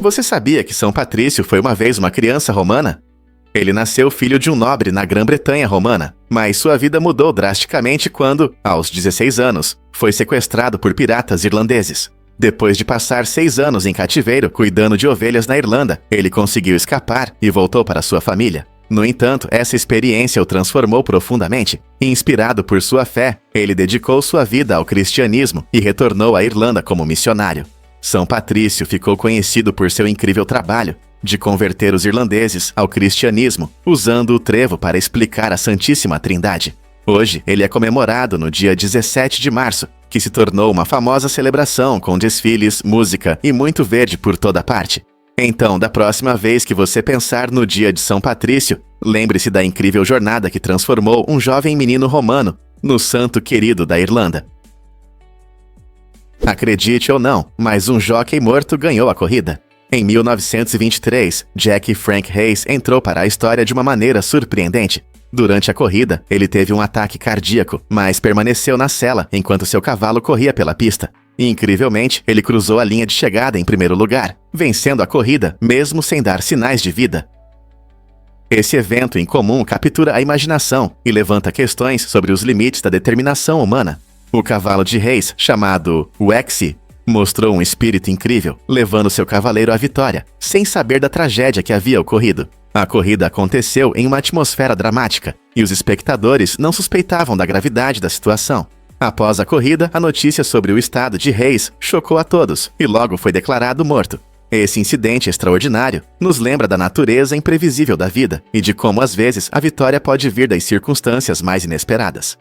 Você sabia que São Patrício foi uma vez uma criança romana? Ele nasceu filho de um nobre na Grã-Bretanha romana, mas sua vida mudou drasticamente quando, aos 16 anos, foi sequestrado por piratas irlandeses. Depois de passar 6 anos em cativeiro cuidando de ovelhas na Irlanda, ele conseguiu escapar e voltou para sua família. No entanto, essa experiência o transformou profundamente. Inspirado por sua fé, ele dedicou sua vida ao cristianismo e retornou à Irlanda como missionário. São Patrício ficou conhecido por seu incrível trabalho de converter os irlandeses ao cristianismo, usando o trevo para explicar a Santíssima Trindade. Hoje, ele é comemorado no dia 17 de março, que se tornou uma famosa celebração com desfiles, música e muito verde por toda parte. Então, da próxima vez que você pensar no dia de São Patrício, lembre-se da incrível jornada que transformou um jovem menino romano no santo querido da Irlanda. Acredite ou não, mas um jockey morto ganhou a corrida. Em 1923, Jack Frank Hayes entrou para a história de uma maneira surpreendente. Durante a corrida, ele teve um ataque cardíaco, mas permaneceu na sela enquanto seu cavalo corria pela pista. Incrivelmente, ele cruzou a linha de chegada em primeiro lugar, vencendo a corrida, mesmo sem dar sinais de vida. Esse evento incomum captura a imaginação e levanta questões sobre os limites da determinação humana. O cavalo de Hayes, chamado Wexy, mostrou um espírito incrível, levando seu cavaleiro à vitória, sem saber da tragédia que havia ocorrido. A corrida aconteceu em uma atmosfera dramática, e os espectadores não suspeitavam da gravidade da situação. Após a corrida, a notícia sobre o estado de Hayes chocou a todos, e logo foi declarado morto. Esse incidente extraordinário nos lembra da natureza imprevisível da vida, e de como às vezes a vitória pode vir das circunstâncias mais inesperadas.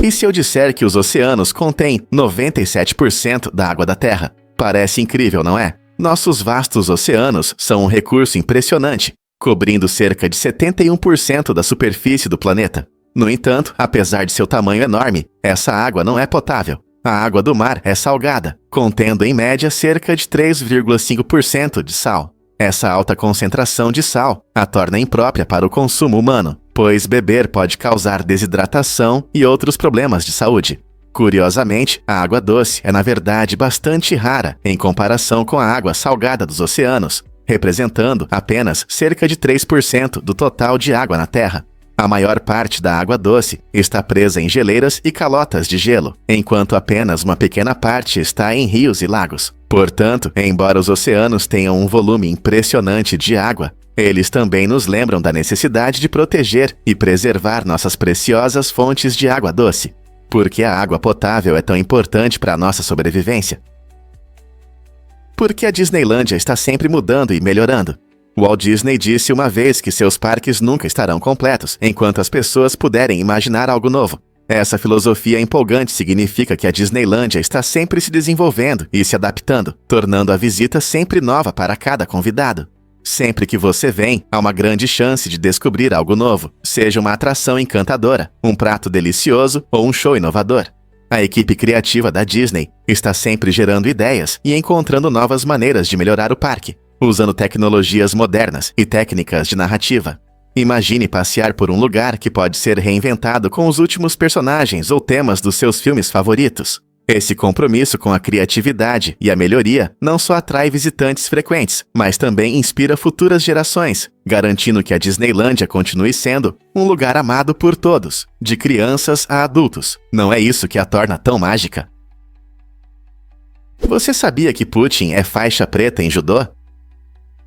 E se eu disser que os oceanos contêm 97% da água da Terra? Parece incrível, não é? Nossos vastos oceanos são um recurso impressionante, cobrindo cerca de 71% da superfície do planeta. No entanto, apesar de seu tamanho enorme, essa água não é potável. A água do mar é salgada, contendo em média cerca de 3,5% de sal. Essa alta concentração de sal a torna imprópria para o consumo humano, pois beber pode causar desidratação e outros problemas de saúde. Curiosamente, a água doce é na verdade bastante rara em comparação com a água salgada dos oceanos, representando apenas cerca de 3% do total de água na Terra. A maior parte da água doce está presa em geleiras e calotas de gelo, enquanto apenas uma pequena parte está em rios e lagos. Portanto, embora os oceanos tenham um volume impressionante de água, eles também nos lembram da necessidade de proteger e preservar nossas preciosas fontes de água doce. Por que a água potável é tão importante para a nossa sobrevivência? Porque a Disneylândia está sempre mudando e melhorando. Walt Disney disse uma vez que seus parques nunca estarão completos enquanto as pessoas puderem imaginar algo novo. Essa filosofia empolgante significa que a Disneylândia está sempre se desenvolvendo e se adaptando, tornando a visita sempre nova para cada convidado. Sempre que você vem, há uma grande chance de descobrir algo novo, seja uma atração encantadora, um prato delicioso ou um show inovador. A equipe criativa da Disney está sempre gerando ideias e encontrando novas maneiras de melhorar o parque, usando tecnologias modernas e técnicas de narrativa. Imagine passear por um lugar que pode ser reinventado com os últimos personagens ou temas dos seus filmes favoritos. Esse compromisso com a criatividade e a melhoria não só atrai visitantes frequentes, mas também inspira futuras gerações, garantindo que a Disneylândia continue sendo um lugar amado por todos, de crianças a adultos. Não é isso que a torna tão mágica? Você sabia que Putin é faixa preta em judô?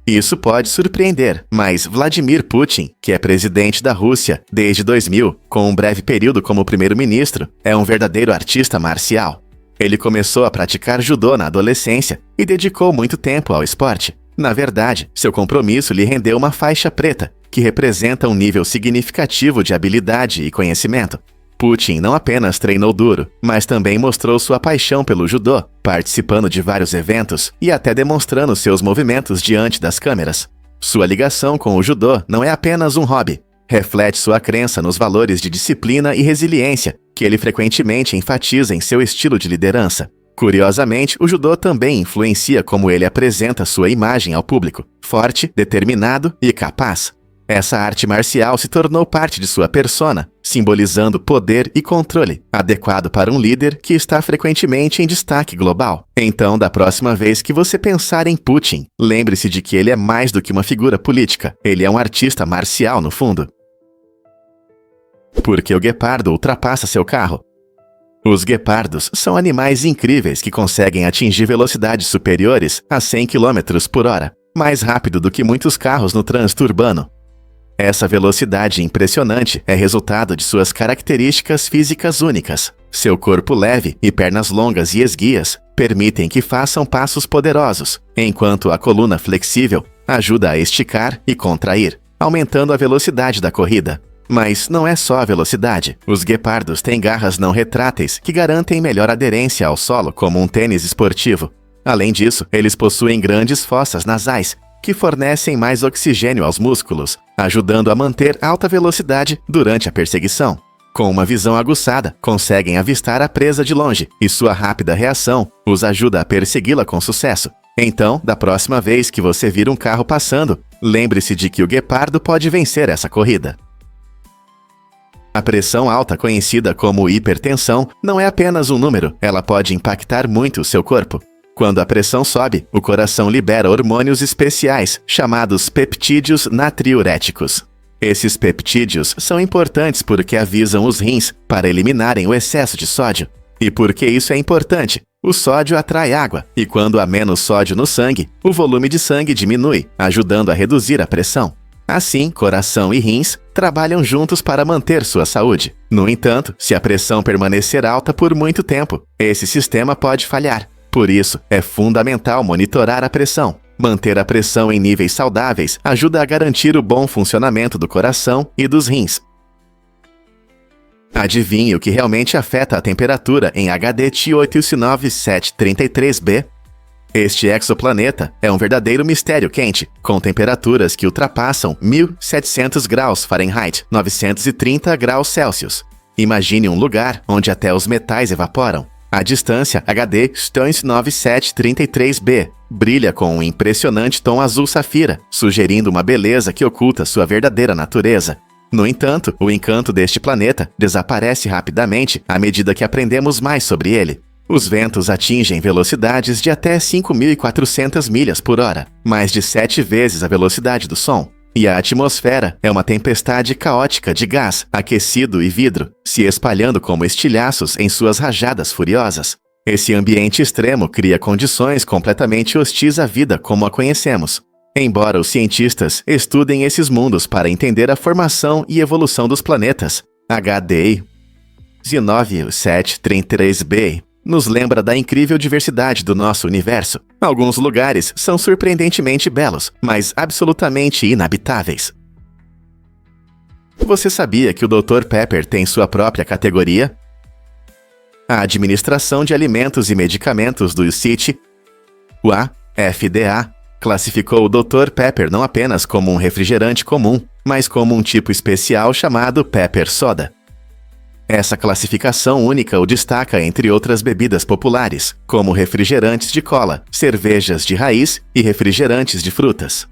Isso pode surpreender, mas Vladimir Putin, que é presidente da Rússia desde 2000, com um breve período como primeiro-ministro, é um verdadeiro artista marcial. Ele começou a praticar judô na adolescência e dedicou muito tempo ao esporte. Na verdade, seu compromisso lhe rendeu uma faixa preta, que representa um nível significativo de habilidade e conhecimento. Putin não apenas treinou duro, mas também mostrou sua paixão pelo judô, participando de vários eventos e até demonstrando seus movimentos diante das câmeras. Sua ligação com o judô não é apenas um hobby. Reflete sua crença nos valores de disciplina e resiliência, que ele frequentemente enfatiza em seu estilo de liderança. Curiosamente, o judô também influencia como ele apresenta sua imagem ao público, forte, determinado e capaz. Essa arte marcial se tornou parte de sua persona, simbolizando poder e controle, adequado para um líder que está frequentemente em destaque global. Então, da próxima vez que você pensar em Putin, lembre-se de que ele é mais do que uma figura política, ele é um artista marcial no fundo. Por que o guepardo ultrapassa seu carro? Os guepardos são animais incríveis que conseguem atingir velocidades superiores a 100 km por hora, mais rápido do que muitos carros no trânsito urbano. Essa velocidade impressionante é resultado de suas características físicas únicas. Seu corpo leve e pernas longas e esguias permitem que façam passos poderosos, enquanto a coluna flexível ajuda a esticar e contrair, aumentando a velocidade da corrida. Mas não é só a velocidade. Os guepardos têm garras não retráteis que garantem melhor aderência ao solo, como um tênis esportivo. Além disso, eles possuem grandes fossas nasais, que fornecem mais oxigênio aos músculos, ajudando a manter alta velocidade durante a perseguição. Com uma visão aguçada, conseguem avistar a presa de longe, e sua rápida reação os ajuda a persegui-la com sucesso. Então, da próxima vez que você vir um carro passando, lembre-se de que o guepardo pode vencer essa corrida. A pressão alta, conhecida como hipertensão, não é apenas um número, ela pode impactar muito o seu corpo. Quando a pressão sobe, o coração libera hormônios especiais, chamados peptídeos natriuréticos. Esses peptídeos são importantes porque avisam os rins para eliminarem o excesso de sódio. E por que isso é importante? O sódio atrai água, e quando há menos sódio no sangue, o volume de sangue diminui, ajudando a reduzir a pressão. Assim, coração e rins trabalham juntos para manter sua saúde. No entanto, se a pressão permanecer alta por muito tempo, esse sistema pode falhar. Por isso, é fundamental monitorar a pressão. Manter a pressão em níveis saudáveis ajuda a garantir o bom funcionamento do coração e dos rins. Adivinhe o que realmente afeta a temperatura em HD T89733b? Este exoplaneta é um verdadeiro mistério quente, com temperaturas que ultrapassam 1.700 graus Fahrenheit, 930 graus Celsius. Imagine um lugar onde até os metais evaporam. A distância HD T9733b brilha com um impressionante tom azul safira, sugerindo uma beleza que oculta sua verdadeira natureza. No entanto, o encanto deste planeta desaparece rapidamente à medida que aprendemos mais sobre ele. Os ventos atingem velocidades de até 5.400 milhas por hora, mais de 7 vezes a velocidade do som. E a atmosfera é uma tempestade caótica de gás, aquecido e vidro, se espalhando como estilhaços em suas rajadas furiosas. Esse ambiente extremo cria condições completamente hostis à vida como a conhecemos. Embora os cientistas estudem esses mundos para entender a formação e evolução dos planetas, HD 9733b nos lembra da incrível diversidade do nosso universo. Alguns lugares são surpreendentemente belos, mas absolutamente inabitáveis. Você sabia que o Dr. Pepper tem sua própria categoria? A Administração de Alimentos e Medicamentos do UCIT, a FDA, classificou o Dr. Pepper não apenas como um refrigerante comum, mas como um tipo especial chamado Pepper Soda. Essa classificação única o destaca entre outras bebidas populares, como refrigerantes de cola, cervejas de raiz e refrigerantes de frutas.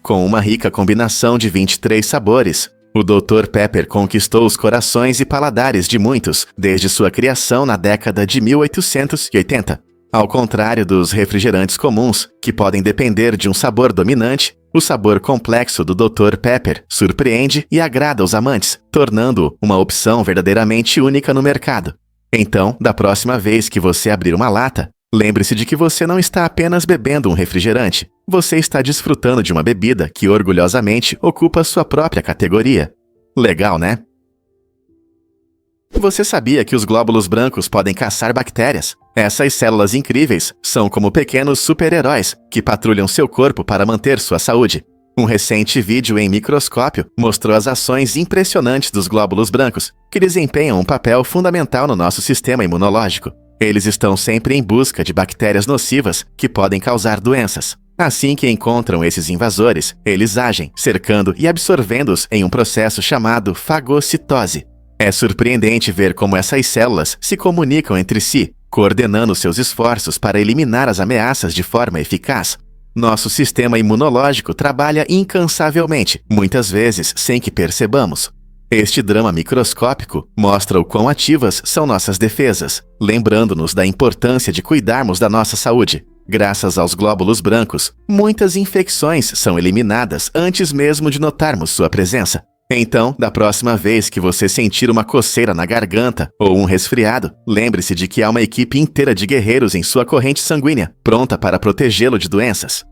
Com uma rica combinação de 23 sabores, o Dr. Pepper conquistou os corações e paladares de muitos desde sua criação na década de 1880. Ao contrário dos refrigerantes comuns, que podem depender de um sabor dominante, o sabor complexo do Dr. Pepper surpreende e agrada os amantes, tornando-o uma opção verdadeiramente única no mercado. Então, da próxima vez que você abrir uma lata, lembre-se de que você não está apenas bebendo um refrigerante, você está desfrutando de uma bebida que orgulhosamente ocupa sua própria categoria. Legal, né? Você sabia que os glóbulos brancos podem caçar bactérias? Essas células incríveis são como pequenos super-heróis que patrulham seu corpo para manter sua saúde. Um recente vídeo em microscópio mostrou as ações impressionantes dos glóbulos brancos, que desempenham um papel fundamental no nosso sistema imunológico. Eles estão sempre em busca de bactérias nocivas que podem causar doenças. Assim que encontram esses invasores, eles agem, cercando e absorvendo-os em um processo chamado fagocitose. É surpreendente ver como essas células se comunicam entre si, coordenando seus esforços para eliminar as ameaças de forma eficaz. Nosso sistema imunológico trabalha incansavelmente, muitas vezes sem que percebamos. Este drama microscópico mostra o quão ativas são nossas defesas, lembrando-nos da importância de cuidarmos da nossa saúde. Graças aos glóbulos brancos, muitas infecções são eliminadas antes mesmo de notarmos sua presença. Então, da próxima vez que você sentir uma coceira na garganta ou um resfriado, lembre-se de que há uma equipe inteira de guerreiros em sua corrente sanguínea, pronta para protegê-lo de doenças.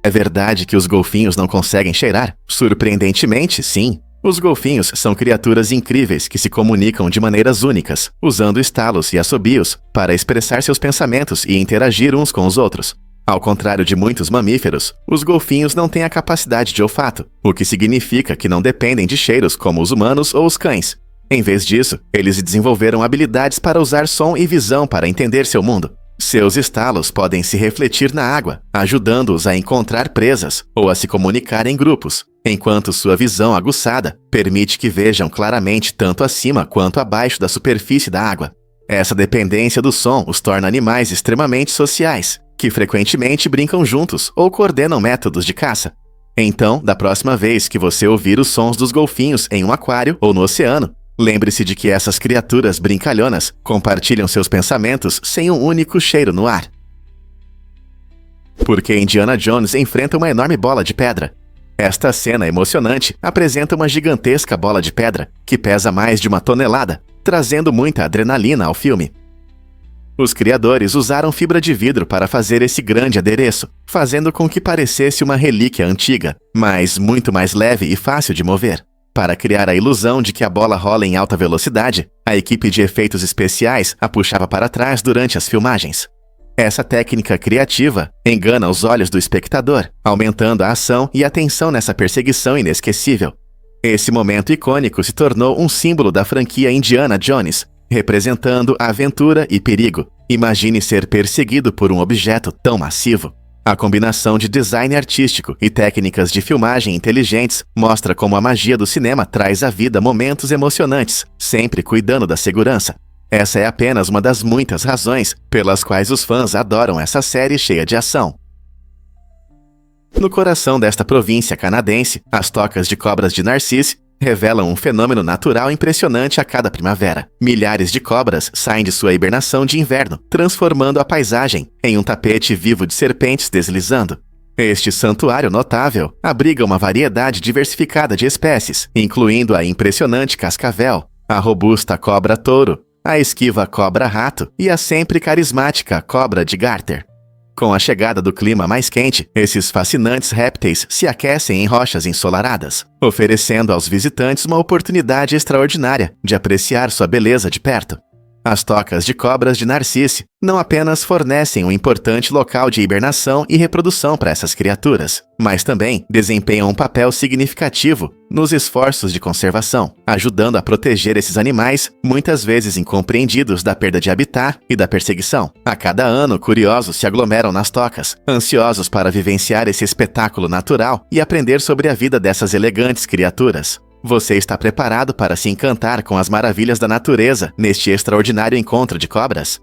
É verdade que os golfinhos não conseguem cheirar? Surpreendentemente, sim. Os golfinhos são criaturas incríveis que se comunicam de maneiras únicas, usando estalos e assobios para expressar seus pensamentos e interagir uns com os outros. Ao contrário de muitos mamíferos, os golfinhos não têm a capacidade de olfato, o que significa que não dependem de cheiros como os humanos ou os cães. Em vez disso, eles desenvolveram habilidades para usar som e visão para entender seu mundo. Seus estalos podem se refletir na água, ajudando-os a encontrar presas ou a se comunicar em grupos, enquanto sua visão aguçada permite que vejam claramente tanto acima quanto abaixo da superfície da água. Essa dependência do som os torna animais extremamente sociais, que frequentemente brincam juntos ou coordenam métodos de caça. Então, da próxima vez que você ouvir os sons dos golfinhos em um aquário ou no oceano, lembre-se de que essas criaturas brincalhonas compartilham seus pensamentos sem um único cheiro no ar. Porque Indiana Jones enfrenta uma enorme bola de pedra. Esta cena emocionante apresenta uma gigantesca bola de pedra que pesa mais de 1 tonelada, trazendo muita adrenalina ao filme. Os criadores usaram fibra de vidro para fazer esse grande adereço, fazendo com que parecesse uma relíquia antiga, mas muito mais leve e fácil de mover. Para criar a ilusão de que a bola rola em alta velocidade, a equipe de efeitos especiais a puxava para trás durante as filmagens. Essa técnica criativa engana os olhos do espectador, aumentando a ação e a tensão nessa perseguição inesquecível. Esse momento icônico se tornou um símbolo da franquia Indiana Jones, representando aventura e perigo. Imagine ser perseguido por um objeto tão massivo. A combinação de design artístico e técnicas de filmagem inteligentes mostra como a magia do cinema traz à vida momentos emocionantes, sempre cuidando da segurança. Essa é apenas uma das muitas razões pelas quais os fãs adoram essa série cheia de ação. No coração desta província canadense, as tocas de cobras de Narcisse revelam um fenômeno natural impressionante a cada primavera. Milhares de cobras saem de sua hibernação de inverno, transformando a paisagem em um tapete vivo de serpentes deslizando. Este santuário notável abriga uma variedade diversificada de espécies, incluindo a impressionante cascavel, a robusta cobra-touro, a esquiva cobra-rato e a sempre carismática cobra de Garter. Com a chegada do clima mais quente, esses fascinantes répteis se aquecem em rochas ensolaradas, oferecendo aos visitantes uma oportunidade extraordinária de apreciar sua beleza de perto. As tocas de cobras de Narcisse não apenas fornecem um importante local de hibernação e reprodução para essas criaturas, mas também desempenham um papel significativo nos esforços de conservação, ajudando a proteger esses animais, muitas vezes incompreendidos da perda de habitat e da perseguição. A cada ano, curiosos se aglomeram nas tocas, ansiosos para vivenciar esse espetáculo natural e aprender sobre a vida dessas elegantes criaturas. Você está preparado para se encantar com as maravilhas da natureza neste extraordinário encontro de cobras?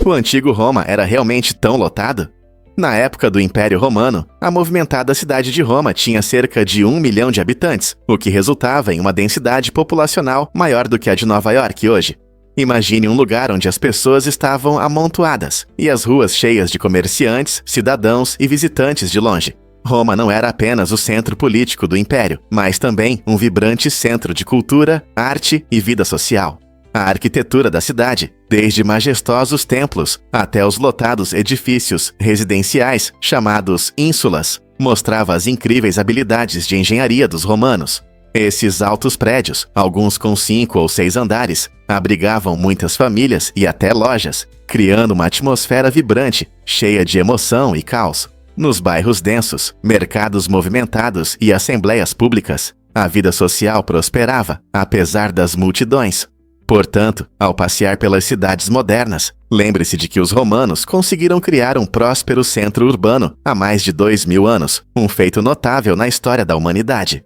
O antigo Roma era realmente tão lotado? Na época do Império Romano, a movimentada cidade de Roma tinha cerca de 1 milhão de habitantes, o que resultava em uma densidade populacional maior do que a de Nova York hoje. Imagine um lugar onde as pessoas estavam amontoadas, e as ruas cheias de comerciantes, cidadãos e visitantes de longe. Roma não era apenas o centro político do império, mas também um vibrante centro de cultura, arte e vida social. A arquitetura da cidade, desde majestosos templos até os lotados edifícios residenciais chamados ínsulas, mostrava as incríveis habilidades de engenharia dos romanos. Esses altos prédios, alguns com 5 ou 6 andares, abrigavam muitas famílias e até lojas, criando uma atmosfera vibrante, cheia de emoção e caos. Nos bairros densos, mercados movimentados e assembleias públicas, a vida social prosperava, apesar das multidões. Portanto, ao passear pelas cidades modernas, lembre-se de que os romanos conseguiram criar um próspero centro urbano há mais de 2000 anos, um feito notável na história da humanidade.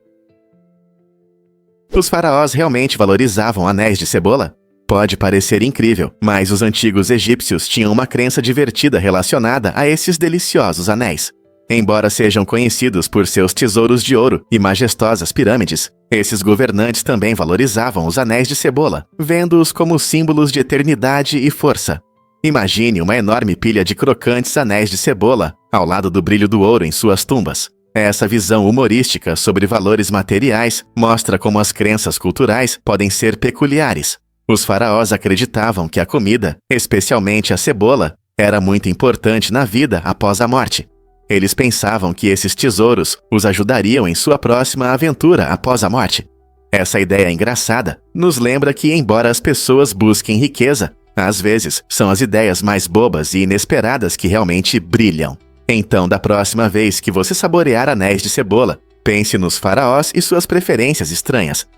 Os faraós realmente valorizavam anéis de cebola? Pode parecer incrível, mas os antigos egípcios tinham uma crença divertida relacionada a esses deliciosos anéis. Embora sejam conhecidos por seus tesouros de ouro e majestosas pirâmides, esses governantes também valorizavam os anéis de cebola, vendo-os como símbolos de eternidade e força. Imagine uma enorme pilha de crocantes anéis de cebola ao lado do brilho do ouro em suas tumbas. Essa visão humorística sobre valores materiais mostra como as crenças culturais podem ser peculiares. Os faraós acreditavam que a comida, especialmente a cebola, era muito importante na vida após a morte. Eles pensavam que esses tesouros os ajudariam em sua próxima aventura após a morte. Essa ideia engraçada nos lembra que, embora as pessoas busquem riqueza, às vezes são as ideias mais bobas e inesperadas que realmente brilham. Então, da próxima vez que você saborear anéis de cebola, pense nos faraós e suas preferências estranhas.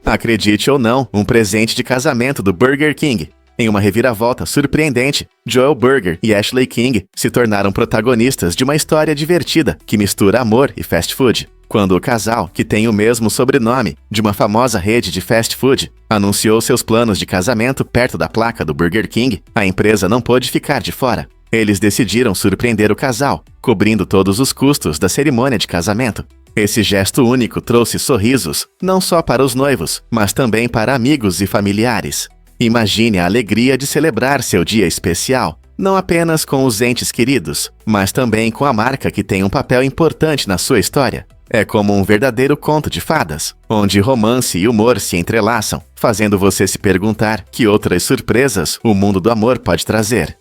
Acredite ou não, um presente de casamento do Burger King. Em uma reviravolta surpreendente, Joel Burger e Ashley King se tornaram protagonistas de uma história divertida que mistura amor e fast food. Quando o casal, que tem o mesmo sobrenome de uma famosa rede de fast food, anunciou seus planos de casamento perto da placa do Burger King, a empresa não pôde ficar de fora. Eles decidiram surpreender o casal, cobrindo todos os custos da cerimônia de casamento. Esse gesto único trouxe sorrisos, não só para os noivos, mas também para amigos e familiares. Imagine a alegria de celebrar seu dia especial, não apenas com os entes queridos, mas também com a marca que tem um papel importante na sua história. É como um verdadeiro conto de fadas, onde romance e humor se entrelaçam, fazendo você se perguntar que outras surpresas o mundo do amor pode trazer.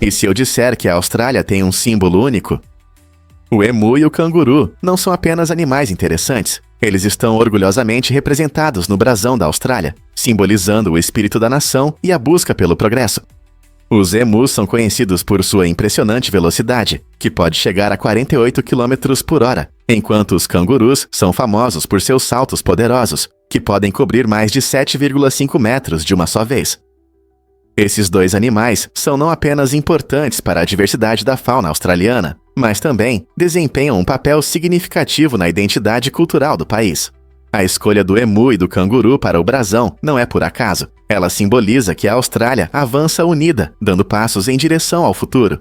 E se eu disser que a Austrália tem um símbolo único? O emu e o canguru não são apenas animais interessantes. Eles estão orgulhosamente representados no brasão da Austrália, simbolizando o espírito da nação e a busca pelo progresso. Os emus são conhecidos por sua impressionante velocidade, que pode chegar a 48 km/h, enquanto os cangurus são famosos por seus saltos poderosos, que podem cobrir mais de 7,5 metros de uma só vez. Esses dois animais são não apenas importantes para a diversidade da fauna australiana, mas também desempenham um papel significativo na identidade cultural do país. A escolha do emu e do canguru para o brasão não é por acaso. Ela simboliza que a Austrália avança unida, dando passos em direção ao futuro.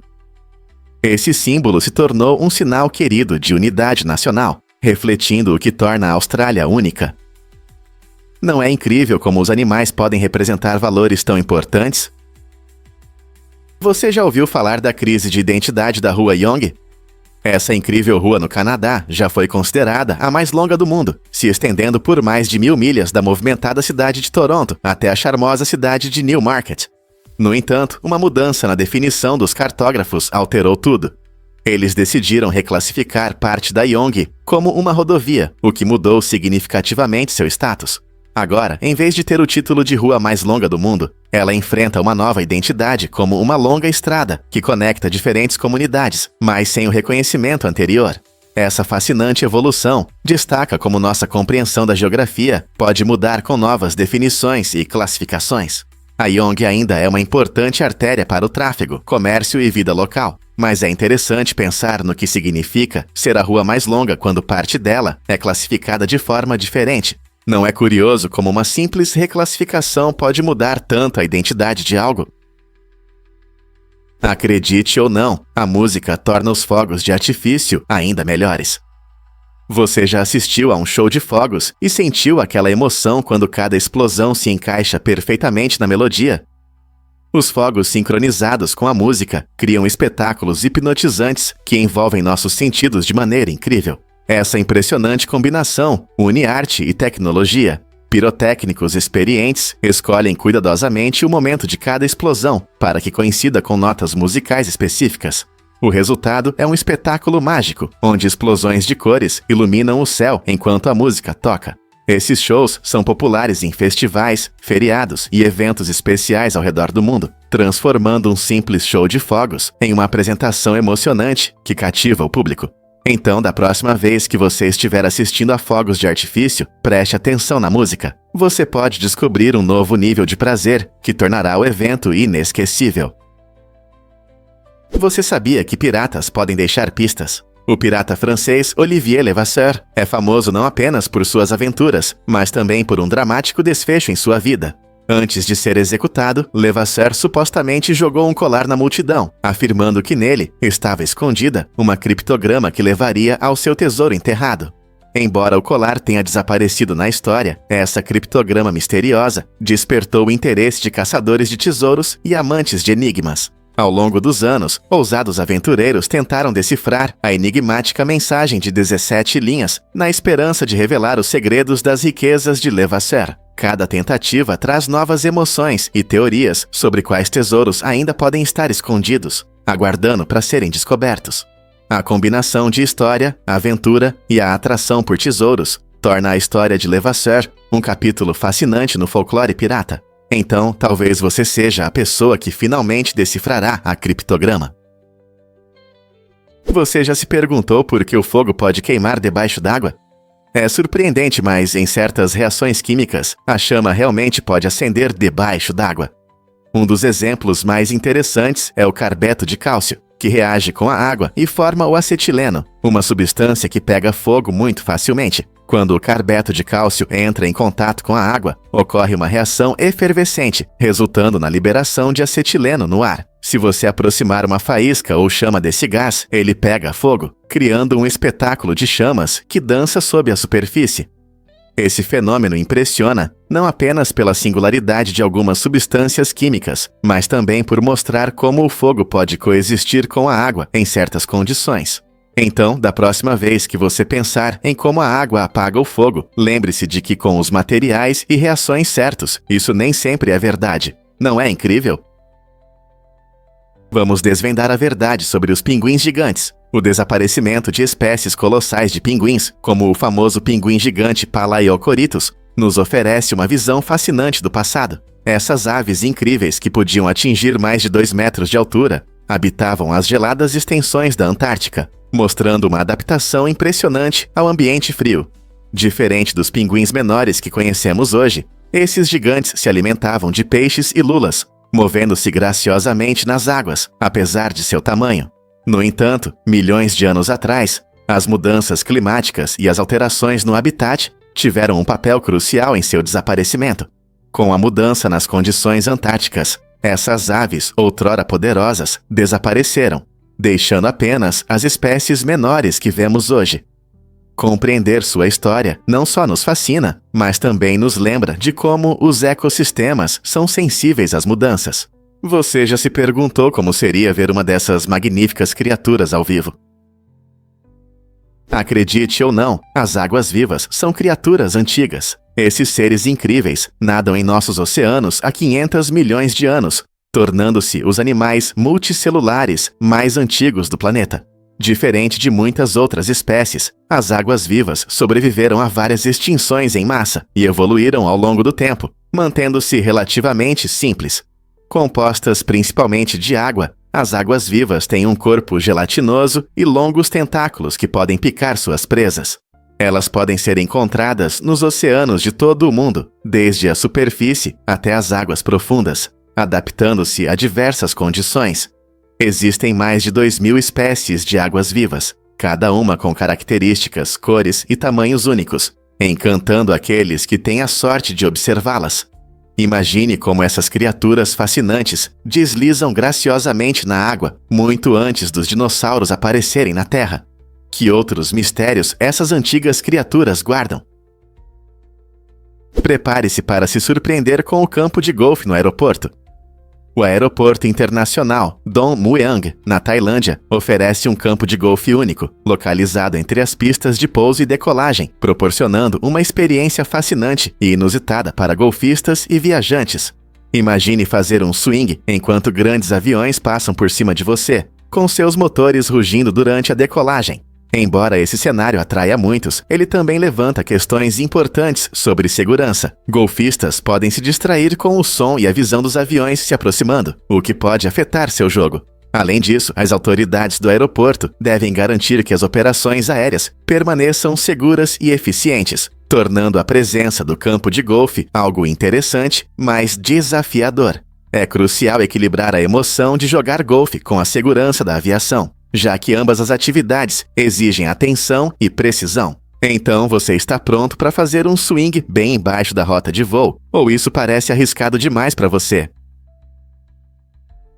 Esse símbolo se tornou um sinal querido de unidade nacional, refletindo o que torna a Austrália única. Não é incrível como os animais podem representar valores tão importantes? Você já ouviu falar da crise de identidade da Rua Yonge? Essa incrível rua no Canadá já foi considerada a mais longa do mundo, se estendendo por mais de 1000 milhas da movimentada cidade de Toronto até a charmosa cidade de Newmarket. No entanto, uma mudança na definição dos cartógrafos alterou tudo. Eles decidiram reclassificar parte da Yonge como uma rodovia, o que mudou significativamente seu status. Agora, em vez de ter o título de rua mais longa do mundo, ela enfrenta uma nova identidade como uma longa estrada que conecta diferentes comunidades, mas sem o reconhecimento anterior. Essa fascinante evolução destaca como nossa compreensão da geografia pode mudar com novas definições e classificações. A Yonge ainda é uma importante artéria para o tráfego, comércio e vida local, mas é interessante pensar no que significa ser a rua mais longa quando parte dela é classificada de forma diferente. Não é curioso como uma simples reclassificação pode mudar tanto a identidade de algo? Acredite ou não, a música torna os fogos de artifício ainda melhores. Você já assistiu a um show de fogos e sentiu aquela emoção quando cada explosão se encaixa perfeitamente na melodia? Os fogos sincronizados com a música criam espetáculos hipnotizantes que envolvem nossos sentidos de maneira incrível. Essa impressionante combinação une arte e tecnologia. Pirotécnicos experientes escolhem cuidadosamente o momento de cada explosão para que coincida com notas musicais específicas. O resultado é um espetáculo mágico, onde explosões de cores iluminam o céu enquanto a música toca. Esses shows são populares em festivais, feriados e eventos especiais ao redor do mundo, transformando um simples show de fogos em uma apresentação emocionante que cativa o público. Então, da próxima vez que você estiver assistindo a fogos de artifício, preste atenção na música. Você pode descobrir um novo nível de prazer que tornará o evento inesquecível. Você sabia que piratas podem deixar pistas? O pirata francês Olivier Levasseur é famoso não apenas por suas aventuras, mas também por um dramático desfecho em sua vida. Antes de ser executado, Levasseur supostamente jogou um colar na multidão, afirmando que nele estava escondida uma criptograma que levaria ao seu tesouro enterrado. Embora o colar tenha desaparecido na história, essa criptograma misteriosa despertou o interesse de caçadores de tesouros e amantes de enigmas. Ao longo dos anos, ousados aventureiros tentaram decifrar a enigmática mensagem de 17 linhas, na esperança de revelar os segredos das riquezas de Levasseur. Cada tentativa traz novas emoções e teorias sobre quais tesouros ainda podem estar escondidos, aguardando para serem descobertos. A combinação de história, aventura e a atração por tesouros torna a história de Levasseur um capítulo fascinante no folclore pirata. Então, talvez você seja a pessoa que finalmente decifrará a criptograma. Você já se perguntou por que o fogo pode queimar debaixo d'água? É surpreendente, mas em certas reações químicas, a chama realmente pode acender debaixo d'água. Um dos exemplos mais interessantes é o carbeto de cálcio, que reage com a água e forma o acetileno, uma substância que pega fogo muito facilmente. Quando o carbeto de cálcio entra em contato com a água, ocorre uma reação efervescente, resultando na liberação de acetileno no ar. Se você aproximar uma faísca ou chama desse gás, ele pega fogo, criando um espetáculo de chamas que dança sob a superfície. Esse fenômeno impressiona não apenas pela singularidade de algumas substâncias químicas, mas também por mostrar como o fogo pode coexistir com a água em certas condições. Então, da próxima vez que você pensar em como a água apaga o fogo, lembre-se de que com os materiais e reações certos, isso nem sempre é verdade. Não é incrível? Vamos desvendar a verdade sobre os pinguins gigantes. O desaparecimento de espécies colossais de pinguins, como o famoso pinguim gigante Palaeocoritus, nos oferece uma visão fascinante do passado. Essas aves incríveis que podiam atingir mais de 2 metros de altura, habitavam as geladas extensões da Antártica, mostrando uma adaptação impressionante ao ambiente frio. Diferente dos pinguins menores que conhecemos hoje, esses gigantes se alimentavam de peixes e lulas, movendo-se graciosamente nas águas, apesar de seu tamanho. No entanto, milhões de anos atrás, as mudanças climáticas e as alterações no habitat tiveram um papel crucial em seu desaparecimento. Com a mudança nas condições antárticas, essas aves, outrora poderosas, desapareceram, deixando apenas as espécies menores que vemos hoje. Compreender sua história não só nos fascina, mas também nos lembra de como os ecossistemas são sensíveis às mudanças. Você já se perguntou como seria ver uma dessas magníficas criaturas ao vivo? Acredite ou não, as águas-vivas são criaturas antigas. Esses seres incríveis nadam em nossos oceanos há 500 milhões de anos, tornando-se os animais multicelulares mais antigos do planeta. Diferente de muitas outras espécies, as águas-vivas sobreviveram a várias extinções em massa e evoluíram ao longo do tempo, mantendo-se relativamente simples. Compostas principalmente de água, as águas-vivas têm um corpo gelatinoso e longos tentáculos que podem picar suas presas. Elas podem ser encontradas nos oceanos de todo o mundo, desde a superfície até as águas profundas, adaptando-se a diversas condições. Existem mais de 2.000 espécies de águas-vivas, cada uma com características, cores e tamanhos únicos, encantando aqueles que têm a sorte de observá-las. Imagine como essas criaturas fascinantes deslizam graciosamente na água muito antes dos dinossauros aparecerem na Terra. Que outros mistérios essas antigas criaturas guardam? Prepare-se para se surpreender com o campo de golfe no aeroporto. O Aeroporto Internacional Don Mueang, na Tailândia, oferece um campo de golfe único, localizado entre as pistas de pouso e decolagem, proporcionando uma experiência fascinante e inusitada para golfistas e viajantes. Imagine fazer um swing enquanto grandes aviões passam por cima de você, com seus motores rugindo durante a decolagem. Embora esse cenário atraia muitos, ele também levanta questões importantes sobre segurança. Golfistas podem se distrair com o som e a visão dos aviões se aproximando, o que pode afetar seu jogo. Além disso, as autoridades do aeroporto devem garantir que as operações aéreas permaneçam seguras e eficientes, tornando a presença do campo de golfe algo interessante, mas desafiador. É crucial equilibrar a emoção de jogar golfe com a segurança da aviação. já que ambas as atividades exigem atenção e precisão. Então você está pronto para fazer um swing bem embaixo da rota de voo, ou isso parece arriscado demais para você?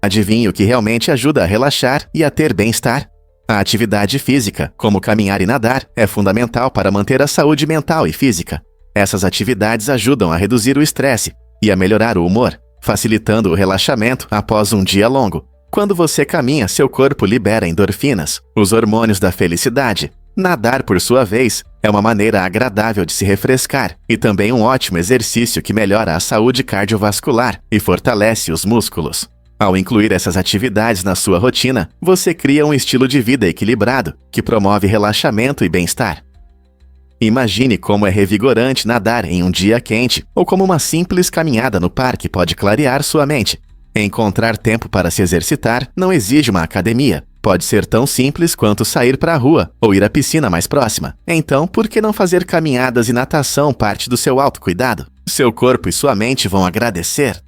Adivinhe o que realmente ajuda a relaxar e a ter bem-estar? A atividade física, como caminhar e nadar, é fundamental para manter a saúde mental e física. Essas atividades ajudam a reduzir o estresse e a melhorar o humor, facilitando o relaxamento após um dia longo. Quando você caminha, seu corpo libera endorfinas, os hormônios da felicidade. Nadar, por sua vez, é uma maneira agradável de se refrescar e também um ótimo exercício que melhora a saúde cardiovascular e fortalece os músculos. Ao incluir essas atividades na sua rotina, você cria um estilo de vida equilibrado, que promove relaxamento e bem-estar. Imagine como é revigorante nadar em um dia quente, ou como uma simples caminhada no parque pode clarear sua mente. Encontrar tempo para se exercitar não exige uma academia. Pode ser tão simples quanto sair para a rua ou ir à piscina mais próxima. Então, por que não fazer caminhadas e natação parte do seu autocuidado? Seu corpo e sua mente vão agradecer.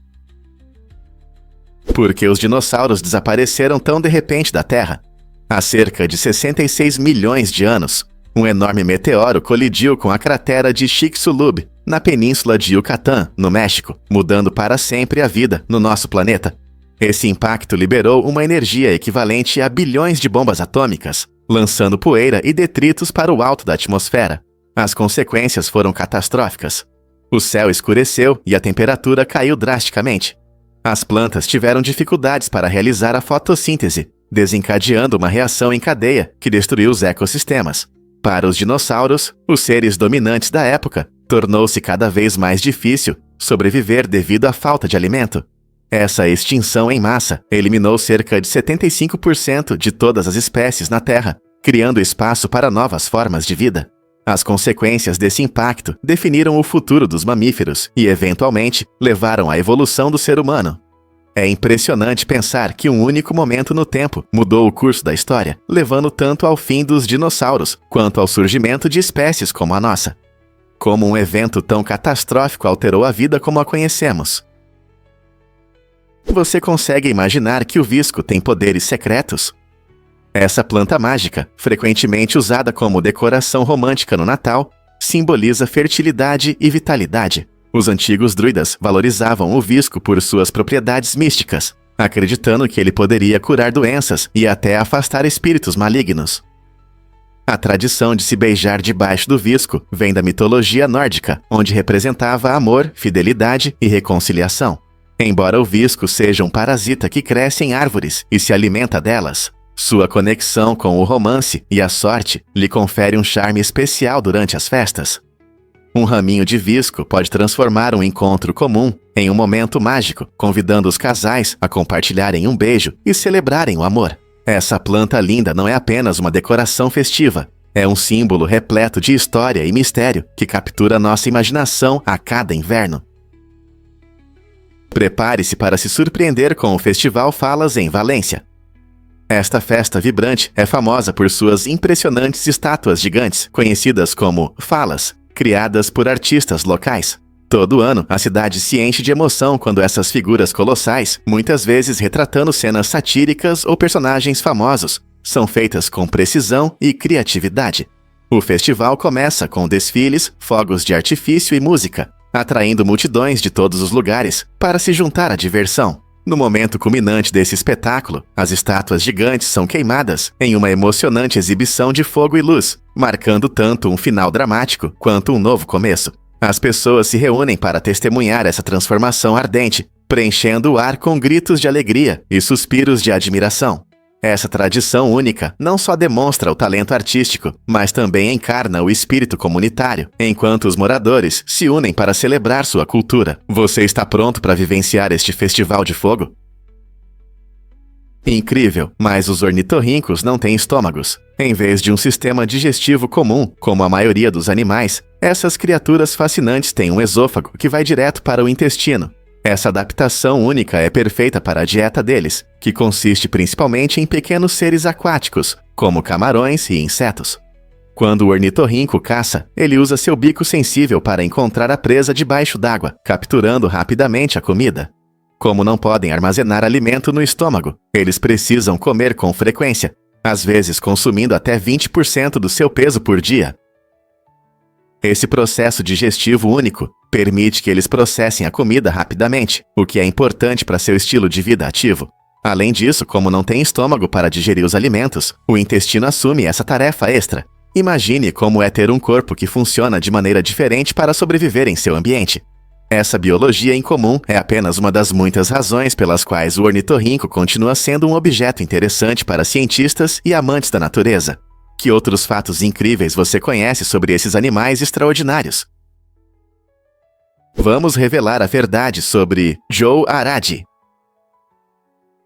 Por que os dinossauros desapareceram tão de repente da Terra? Há cerca de 66 milhões de anos, um enorme meteoro colidiu com a cratera de Chicxulub, na península de Yucatán, no México, mudando para sempre a vida no nosso planeta. Esse impacto liberou uma energia equivalente a bilhões de bombas atômicas, lançando poeira e detritos para o alto da atmosfera. As consequências foram catastróficas. O céu escureceu e a temperatura caiu drasticamente. As plantas tiveram dificuldades para realizar a fotossíntese, desencadeando uma reação em cadeia que destruiu os ecossistemas. Para os dinossauros, os seres dominantes da época, tornou-se cada vez mais difícil sobreviver devido à falta de alimento. Essa extinção em massa eliminou cerca de 75% de todas as espécies na Terra, criando espaço para novas formas de vida. As consequências desse impacto definiram o futuro dos mamíferos e, eventualmente, levaram à evolução do ser humano. É impressionante pensar que um único momento no tempo mudou o curso da história, levando tanto ao fim dos dinossauros quanto ao surgimento de espécies como a nossa. Como um evento tão catastrófico alterou a vida como a conhecemos? Você consegue imaginar que o visco tem poderes secretos? Essa planta mágica, frequentemente usada como decoração romântica no Natal, simboliza fertilidade e vitalidade. Os antigos druidas valorizavam o visco por suas propriedades místicas, acreditando que ele poderia curar doenças e até afastar espíritos malignos. A tradição de se beijar debaixo do visco vem da mitologia nórdica, onde representava amor, fidelidade e reconciliação. Embora o visco seja um parasita que cresce em árvores e se alimenta delas, sua conexão com o romance e a sorte lhe confere um charme especial durante as festas. Um raminho de visco pode transformar um encontro comum em um momento mágico, convidando os casais a compartilharem um beijo e celebrarem o amor. Essa planta linda não é apenas uma decoração festiva, é um símbolo repleto de história e mistério que captura nossa imaginação a cada inverno. Prepare-se para se surpreender com o Festival Falas em Valência. Esta festa vibrante é famosa por suas impressionantes estátuas gigantes, conhecidas como falas, criadas por artistas locais. Todo ano, a cidade se enche de emoção quando essas figuras colossais, muitas vezes retratando cenas satíricas ou personagens famosos, são feitas com precisão e criatividade. O festival começa com desfiles, fogos de artifício e música, atraindo multidões de todos os lugares para se juntar à diversão. No momento culminante desse espetáculo, as estátuas gigantes são queimadas em uma emocionante exibição de fogo e luz, marcando tanto um final dramático quanto um novo começo. As pessoas se reúnem para testemunhar essa transformação ardente, preenchendo o ar com gritos de alegria e suspiros de admiração. Essa tradição única não só demonstra o talento artístico, mas também encarna o espírito comunitário, enquanto os moradores se unem para celebrar sua cultura. Você está pronto para vivenciar este festival de fogo? Incrível, mas os ornitorrincos não têm estômagos. Em vez de um sistema digestivo comum, como a maioria dos animais, essas criaturas fascinantes têm um esôfago que vai direto para o intestino. Essa adaptação única é perfeita para a dieta deles, que consiste principalmente em pequenos seres aquáticos, como camarões e insetos. Quando o ornitorrinco caça, ele usa seu bico sensível para encontrar a presa debaixo d'água, capturando rapidamente a comida. Como não podem armazenar alimento no estômago, eles precisam comer com frequência. às vezes consumindo até 20% do seu peso por dia. Esse processo digestivo único permite que eles processem a comida rapidamente, o que é importante para seu estilo de vida ativo. Além disso, como não tem estômago para digerir os alimentos, o intestino assume essa tarefa extra. Imagine como é ter um corpo que funciona de maneira diferente para sobreviver em seu ambiente. Essa biologia em comum é apenas uma das muitas razões pelas quais o ornitorrinco continua sendo um objeto interessante para cientistas e amantes da natureza. Que outros fatos incríveis você conhece sobre esses animais extraordinários? Vamos revelar a verdade sobre Joe Arad.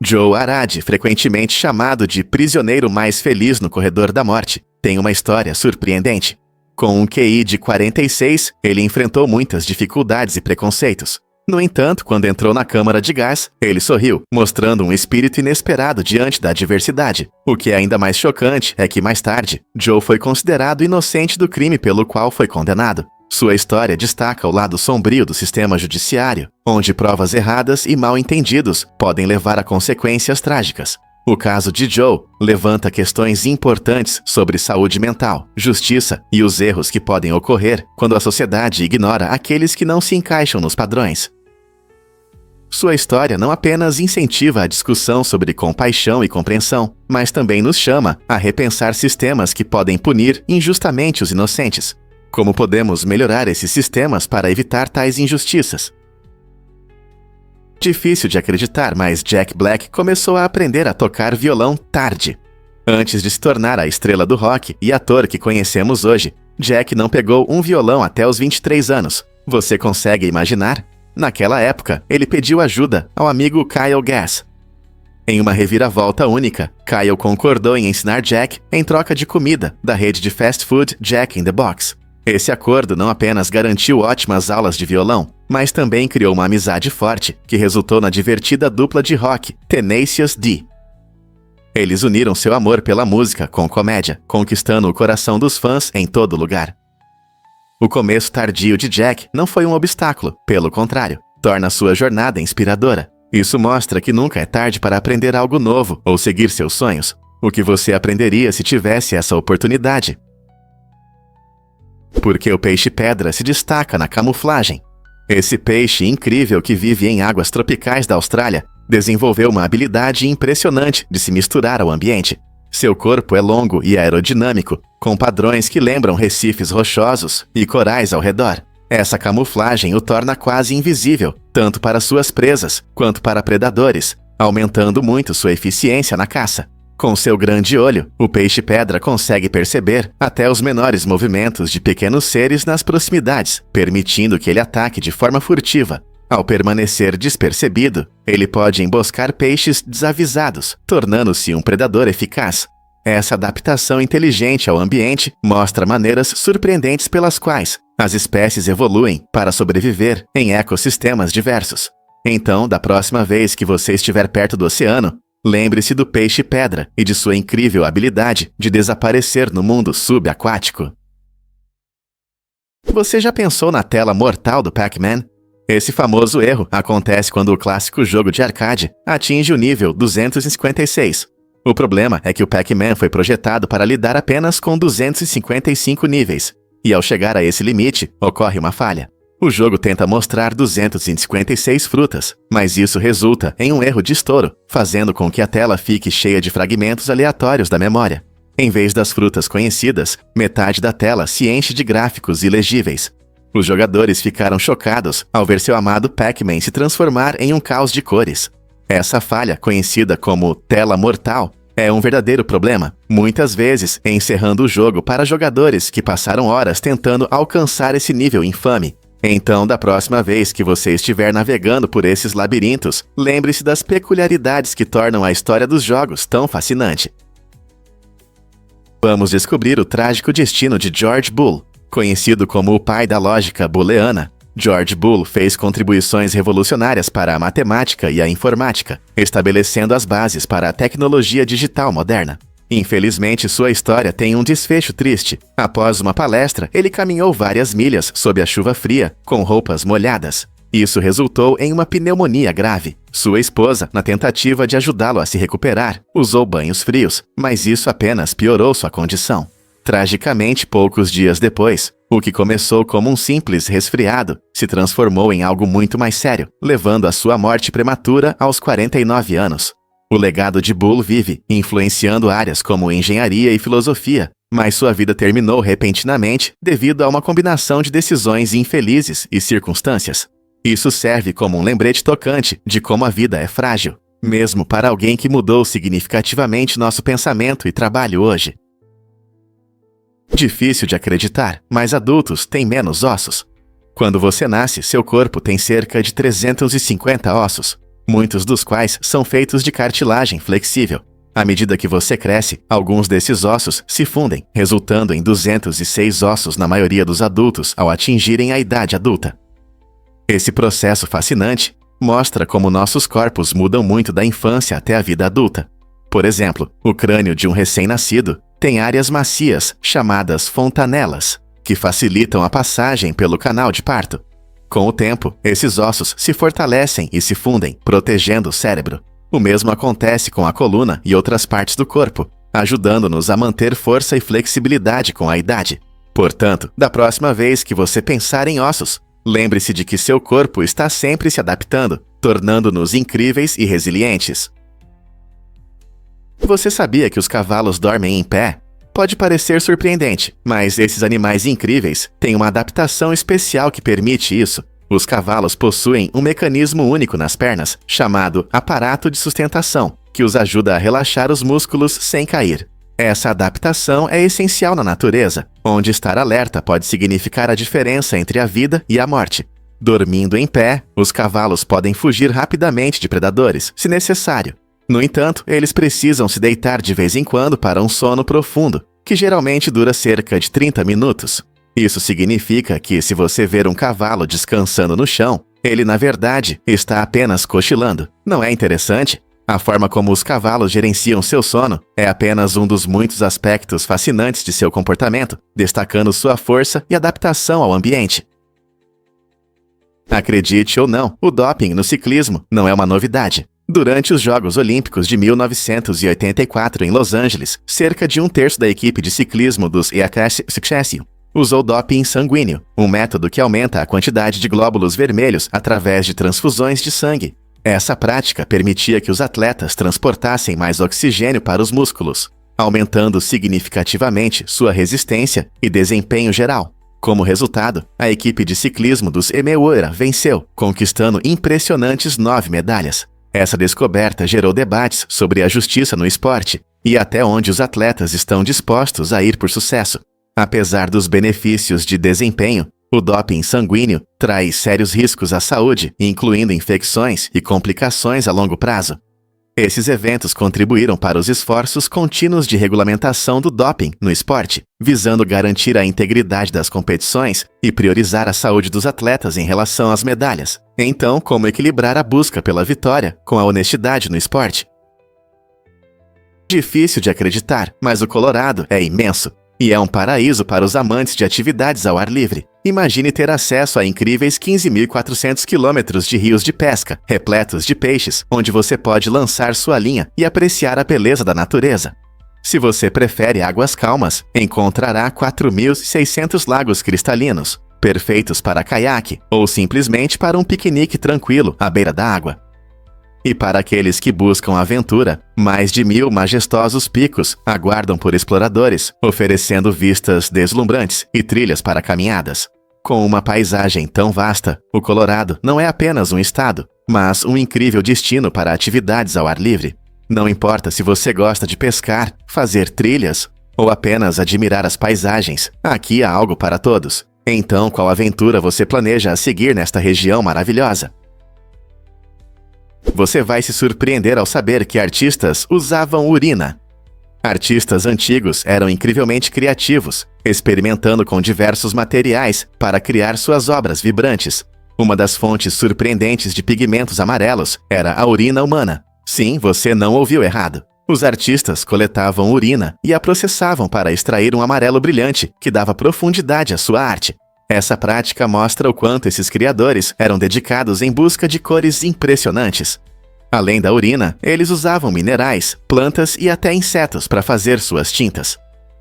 Joe Arad, frequentemente chamado de prisioneiro mais feliz no corredor da morte, tem uma história surpreendente. Com um QI de 46, ele enfrentou muitas dificuldades e preconceitos. No entanto, quando entrou na câmara de gás, ele sorriu, mostrando um espírito inesperado diante da adversidade. O que é ainda mais chocante é que, mais tarde, Joe foi considerado inocente do crime pelo qual foi condenado. Sua história destaca o lado sombrio do sistema judiciário, onde provas erradas e mal-entendidos podem levar a consequências trágicas. O caso de Joe levanta questões importantes sobre saúde mental, justiça e os erros que podem ocorrer quando a sociedade ignora aqueles que não se encaixam nos padrões. Sua história não apenas incentiva a discussão sobre compaixão e compreensão, mas também nos chama a repensar sistemas que podem punir injustamente os inocentes. Como podemos melhorar esses sistemas para evitar tais injustiças? Difícil de acreditar, mas Jack Black começou a aprender a tocar violão tarde. Antes de se tornar a estrela do rock e ator que conhecemos hoje, Jack não pegou um violão até os 23 anos. Você consegue imaginar? Naquela época, ele pediu ajuda ao amigo Kyle Gass. Em uma reviravolta única, Kyle concordou em ensinar Jack em troca de comida da rede de fast food Jack in the Box. Esse acordo não apenas garantiu ótimas aulas de violão, mas também criou uma amizade forte, que resultou na divertida dupla de rock, Tenacious D. Eles uniram seu amor pela música com comédia, conquistando o coração dos fãs em todo lugar. O começo tardio de Jack não foi um obstáculo, pelo contrário, torna sua jornada inspiradora. Isso mostra que nunca é tarde para aprender algo novo ou seguir seus sonhos. O que você aprenderia se tivesse essa oportunidade? Porque o peixe-pedra se destaca na camuflagem. Esse peixe incrível que vive em águas tropicais da Austrália desenvolveu uma habilidade impressionante de se misturar ao ambiente. Seu corpo é longo e aerodinâmico, com padrões que lembram recifes rochosos e corais ao redor. Essa camuflagem o torna quase invisível, tanto para suas presas quanto para predadores, aumentando muito sua eficiência na caça. Com seu grande olho, o peixe-pedra consegue perceber até os menores movimentos de pequenos seres nas proximidades, permitindo que ele ataque de forma furtiva. Ao permanecer despercebido, ele pode emboscar peixes desavisados, tornando-se um predador eficaz. Essa adaptação inteligente ao ambiente mostra maneiras surpreendentes pelas quais as espécies evoluem para sobreviver em ecossistemas diversos. Então, da próxima vez que você estiver perto do oceano, lembre-se do peixe-pedra e de sua incrível habilidade de desaparecer no mundo subaquático. Você já pensou na tela mortal do Pac-Man? Esse famoso erro acontece quando o clássico jogo de arcade atinge o nível 256. O problema é que o Pac-Man foi projetado para lidar apenas com 255 níveis, e ao chegar a esse limite, ocorre uma falha. O jogo tenta mostrar 256 frutas, mas isso resulta em um erro de estouro, fazendo com que a tela fique cheia de fragmentos aleatórios da memória. Em vez das frutas conhecidas, metade da tela se enche de gráficos ilegíveis. Os jogadores ficaram chocados ao ver seu amado Pac-Man se transformar em um caos de cores. Essa falha, conhecida como tela mortal, é um verdadeiro problema, muitas vezes encerrando o jogo para jogadores que passaram horas tentando alcançar esse nível infame. Então, da próxima vez que você estiver navegando por esses labirintos, lembre-se das peculiaridades que tornam a história dos jogos tão fascinante. Vamos descobrir o trágico destino de George Boole. Conhecido como o pai da lógica booleana, George Boole fez contribuições revolucionárias para a matemática e a informática, estabelecendo as bases para a tecnologia digital moderna. Infelizmente, sua história tem um desfecho triste. Após uma palestra, ele caminhou várias milhas sob a chuva fria, com roupas molhadas. Isso resultou em uma pneumonia grave. Sua esposa, na tentativa de ajudá-lo a se recuperar, usou banhos frios, mas isso apenas piorou sua condição. Tragicamente, poucos dias depois, o que começou como um simples resfriado se transformou em algo muito mais sério, levando à sua morte prematura aos 49 anos. O legado de Bull vive, influenciando áreas como engenharia e filosofia, mas sua vida terminou repentinamente devido a uma combinação de decisões infelizes e circunstâncias. Isso serve como um lembrete tocante de como a vida é frágil, mesmo para alguém que mudou significativamente nosso pensamento e trabalho hoje. Difícil de acreditar, mas adultos têm menos ossos. Quando você nasce, seu corpo tem cerca de 350 ossos, muitos dos quais são feitos de cartilagem flexível. À medida que você cresce, alguns desses ossos se fundem, resultando em 206 ossos na maioria dos adultos ao atingirem a idade adulta. Esse processo fascinante mostra como nossos corpos mudam muito da infância até a vida adulta. Por exemplo, o crânio de um recém-nascido tem áreas macias, chamadas fontanelas, que facilitam a passagem pelo canal de parto. Com o tempo, esses ossos se fortalecem e se fundem, protegendo o cérebro. O mesmo acontece com a coluna e outras partes do corpo, ajudando-nos a manter força e flexibilidade com a idade. Portanto, da próxima vez que você pensar em ossos, lembre-se de que seu corpo está sempre se adaptando, tornando-nos incríveis e resilientes. Você sabia que os cavalos dormem em pé? Pode parecer surpreendente, mas esses animais incríveis têm uma adaptação especial que permite isso. Os cavalos possuem um mecanismo único nas pernas, chamado aparato de sustentação, que os ajuda a relaxar os músculos sem cair. Essa adaptação é essencial na natureza, onde estar alerta pode significar a diferença entre a vida e a morte. Dormindo em pé, os cavalos podem fugir rapidamente de predadores, se necessário. No entanto, eles precisam se deitar de vez em quando para um sono profundo, que geralmente dura cerca de 30 minutos. Isso significa que, se você ver um cavalo descansando no chão, ele, na verdade, está apenas cochilando. Não é interessante? A forma como os cavalos gerenciam seu sono é apenas um dos muitos aspectos fascinantes de seu comportamento, destacando sua força e adaptação ao ambiente. Acredite ou não, o doping no ciclismo não é uma novidade. Durante os Jogos Olímpicos de 1984 em Los Angeles, cerca de um terço da equipe de ciclismo dos EATS Succession usou doping sanguíneo, um método que aumenta a quantidade de glóbulos vermelhos através de transfusões de sangue. Essa prática permitia que os atletas transportassem mais oxigênio para os músculos, aumentando significativamente sua resistência e desempenho geral. Como resultado, a equipe de ciclismo dos Emewora venceu, conquistando impressionantes 9 medalhas. Essa descoberta gerou debates sobre a justiça no esporte e até onde os atletas estão dispostos a ir por sucesso. Apesar dos benefícios de desempenho, o doping sanguíneo traz sérios riscos à saúde, incluindo infecções e complicações a longo prazo. Esses eventos contribuíram para os esforços contínuos de regulamentação do doping no esporte, visando garantir a integridade das competições e priorizar a saúde dos atletas em relação às medalhas. Então, como equilibrar a busca pela vitória com a honestidade no esporte? Difícil de acreditar, mas o Colorado é imenso e é um paraíso para os amantes de atividades ao ar livre. Imagine ter acesso a incríveis 15.400 quilômetros de rios de pesca, repletos de peixes, onde você pode lançar sua linha e apreciar a beleza da natureza. Se você prefere águas calmas, encontrará 4.600 lagos cristalinos, perfeitos para caiaque ou simplesmente para um piquenique tranquilo à beira da água. E para aqueles que buscam aventura, mais de 1.000 majestosos picos aguardam por exploradores, oferecendo vistas deslumbrantes e trilhas para caminhadas. Com uma paisagem tão vasta, o Colorado não é apenas um estado, mas um incrível destino para atividades ao ar livre. Não importa se você gosta de pescar, fazer trilhas ou apenas admirar as paisagens, aqui há algo para todos. Então, qual aventura você planeja a seguir nesta região maravilhosa? Você vai se surpreender ao saber que artistas usavam urina. Artistas antigos eram incrivelmente criativos, experimentando com diversos materiais para criar suas obras vibrantes. Uma das fontes surpreendentes de pigmentos amarelos era a urina humana. Sim, você não ouviu errado. Os artistas coletavam urina e a processavam para extrair um amarelo brilhante que dava profundidade à sua arte. Essa prática mostra o quanto esses criadores eram dedicados em busca de cores impressionantes. Além da urina, eles usavam minerais, plantas e até insetos para fazer suas tintas.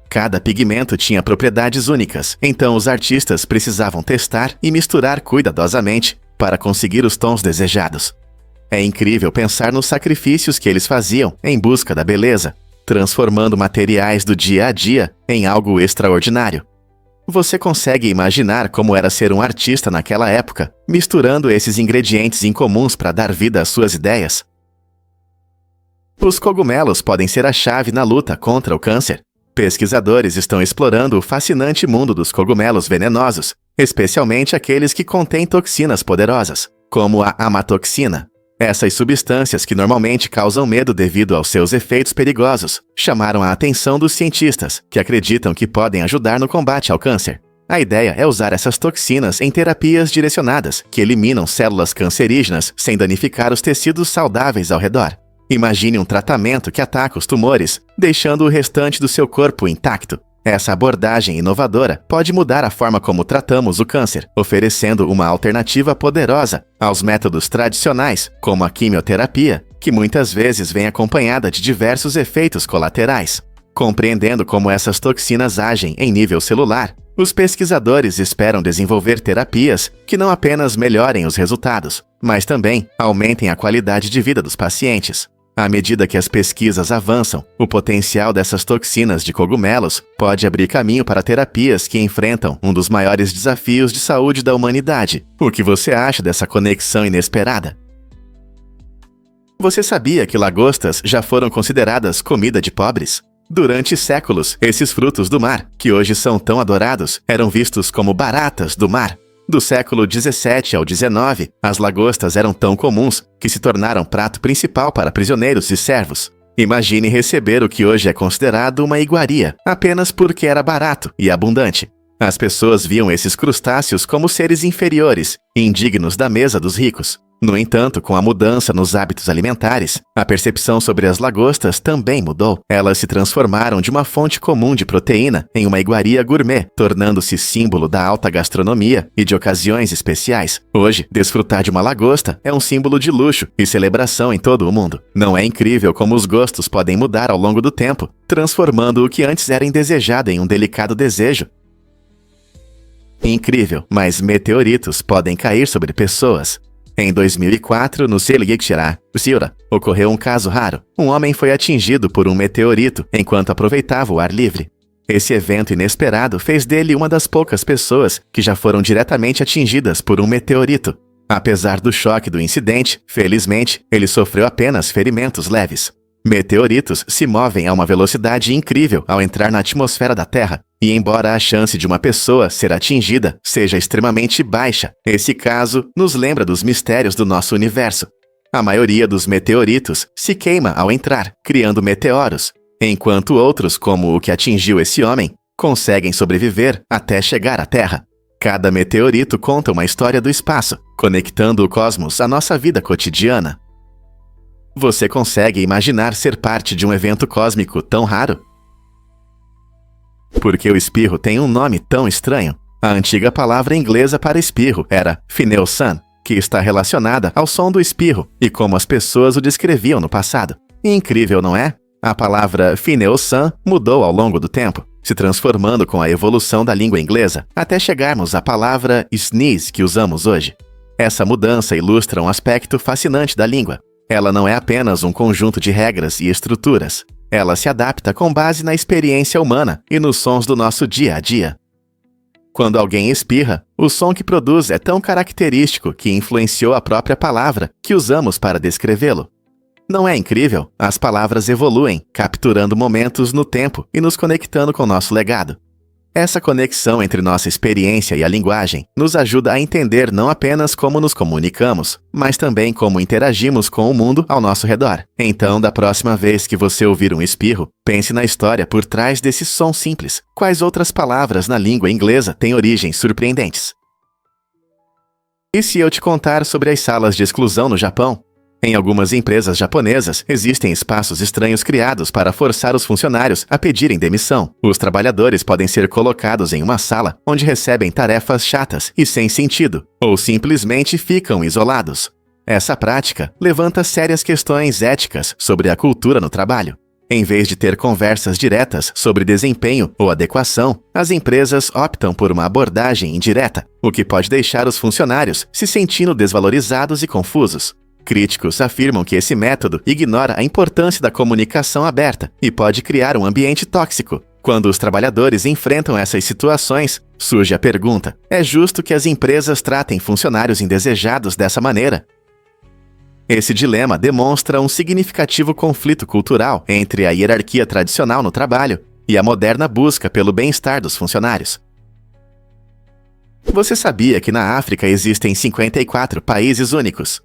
Cada pigmento tinha propriedades únicas, então os artistas precisavam testar e misturar cuidadosamente para conseguir os tons desejados. É incrível pensar nos sacrifícios que eles faziam em busca da beleza, transformando materiais do dia a dia em algo extraordinário. Você consegue imaginar como era ser um artista naquela época, misturando esses ingredientes incomuns para dar vida às suas ideias? Os cogumelos podem ser a chave na luta contra o câncer. Pesquisadores estão explorando o fascinante mundo dos cogumelos venenosos, especialmente aqueles que contêm toxinas poderosas, como a amatoxina. Essas substâncias, que normalmente causam medo devido aos seus efeitos perigosos, chamaram a atenção dos cientistas, que acreditam que podem ajudar no combate ao câncer. A ideia é usar essas toxinas em terapias direcionadas, que eliminam células cancerígenas sem danificar os tecidos saudáveis ao redor. Imagine um tratamento que ataca os tumores, deixando o restante do seu corpo intacto. Essa abordagem inovadora pode mudar a forma como tratamos o câncer, oferecendo uma alternativa poderosa aos métodos tradicionais, como a quimioterapia, que muitas vezes vem acompanhada de diversos efeitos colaterais. Compreendendo como essas toxinas agem em nível celular, os pesquisadores esperam desenvolver terapias que não apenas melhorem os resultados, mas também aumentem a qualidade de vida dos pacientes. À medida que as pesquisas avançam, o potencial dessas toxinas de cogumelos pode abrir caminho para terapias que enfrentam um dos maiores desafios de saúde da humanidade. O que você acha dessa conexão inesperada? Você sabia que lagostas já foram consideradas comida de pobres? Durante séculos, esses frutos do mar, que hoje são tão adorados, eram vistos como baratas do mar. Do século 17 ao 19, as lagostas eram tão comuns que se tornaram prato principal para prisioneiros e servos. Imagine receber o que hoje é considerado uma iguaria, apenas porque era barato e abundante. As pessoas viam esses crustáceos como seres inferiores, indignos da mesa dos ricos. No entanto, com a mudança nos hábitos alimentares, a percepção sobre as lagostas também mudou. Elas se transformaram de uma fonte comum de proteína em uma iguaria gourmet, tornando-se símbolo da alta gastronomia e de ocasiões especiais. Hoje, desfrutar de uma lagosta é um símbolo de luxo e celebração em todo o mundo. Não é incrível como os gostos podem mudar ao longo do tempo, transformando o que antes era indesejado em um delicado desejo? Incrível, mas meteoritos podem cair sobre pessoas. Em 2004, no Selgekshira, ocorreu um caso raro. Um homem foi atingido por um meteorito enquanto aproveitava o ar livre. Esse evento inesperado fez dele uma das poucas pessoas que já foram diretamente atingidas por um meteorito. Apesar do choque do incidente, felizmente, ele sofreu apenas ferimentos leves. Meteoritos se movem a uma velocidade incrível ao entrar na atmosfera da Terra, e embora a chance de uma pessoa ser atingida seja extremamente baixa, esse caso nos lembra dos mistérios do nosso universo. A maioria dos meteoritos se queima ao entrar, criando meteoros, enquanto outros, como o que atingiu esse homem, conseguem sobreviver até chegar à Terra. Cada meteorito conta uma história do espaço, conectando o cosmos à nossa vida cotidiana. Você consegue imaginar ser parte de um evento cósmico tão raro? Por que o espirro tem um nome tão estranho? A antiga palavra inglesa para espirro era Finneosan, que está relacionada ao som do espirro e como as pessoas o descreviam no passado. Incrível, não é? A palavra Finneosan mudou ao longo do tempo, se transformando com a evolução da língua inglesa, até chegarmos à palavra sneeze que usamos hoje. Essa mudança ilustra um aspecto fascinante da língua. Ela não é apenas um conjunto de regras e estruturas. Ela se adapta com base na experiência humana e nos sons do nosso dia a dia. Quando alguém espirra, o som que produz é tão característico que influenciou a própria palavra que usamos para descrevê-lo. Não é incrível? As palavras evoluem, capturando momentos no tempo e nos conectando com nosso legado. Essa conexão entre nossa experiência e a linguagem nos ajuda a entender não apenas como nos comunicamos, mas também como interagimos com o mundo ao nosso redor. Então, da próxima vez que você ouvir um espirro, pense na história por trás desse som simples. Quais outras palavras na língua inglesa têm origens surpreendentes? E se eu te contar sobre as salas de exclusão no Japão? Em algumas empresas japonesas, existem espaços estranhos criados para forçar os funcionários a pedirem demissão. Os trabalhadores podem ser colocados em uma sala onde recebem tarefas chatas e sem sentido, ou simplesmente ficam isolados. Essa prática levanta sérias questões éticas sobre a cultura no trabalho. Em vez de ter conversas diretas sobre desempenho ou adequação, as empresas optam por uma abordagem indireta, o que pode deixar os funcionários se sentindo desvalorizados e confusos. Críticos afirmam que esse método ignora a importância da comunicação aberta e pode criar um ambiente tóxico. Quando os trabalhadores enfrentam essas situações, surge a pergunta: é justo que as empresas tratem funcionários indesejados dessa maneira? Esse dilema demonstra um significativo conflito cultural entre a hierarquia tradicional no trabalho e a moderna busca pelo bem-estar dos funcionários. Você sabia que na África existem 54 países únicos?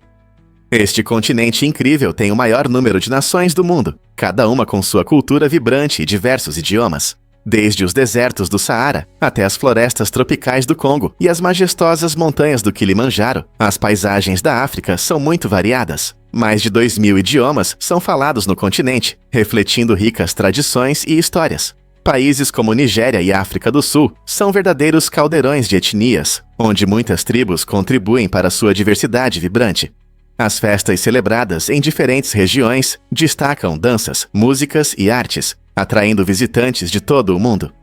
Este continente incrível tem o maior número de nações do mundo, cada uma com sua cultura vibrante e diversos idiomas. Desde os desertos do Saara até as florestas tropicais do Congo e as majestosas montanhas do Kilimanjaro, as paisagens da África são muito variadas. Mais de 2.000 idiomas são falados no continente, refletindo ricas tradições e histórias. Países como Nigéria e África do Sul são verdadeiros caldeirões de etnias, onde muitas tribos contribuem para sua diversidade vibrante. As festas celebradas em diferentes regiões destacam danças, músicas e artes, atraindo visitantes de todo o mundo.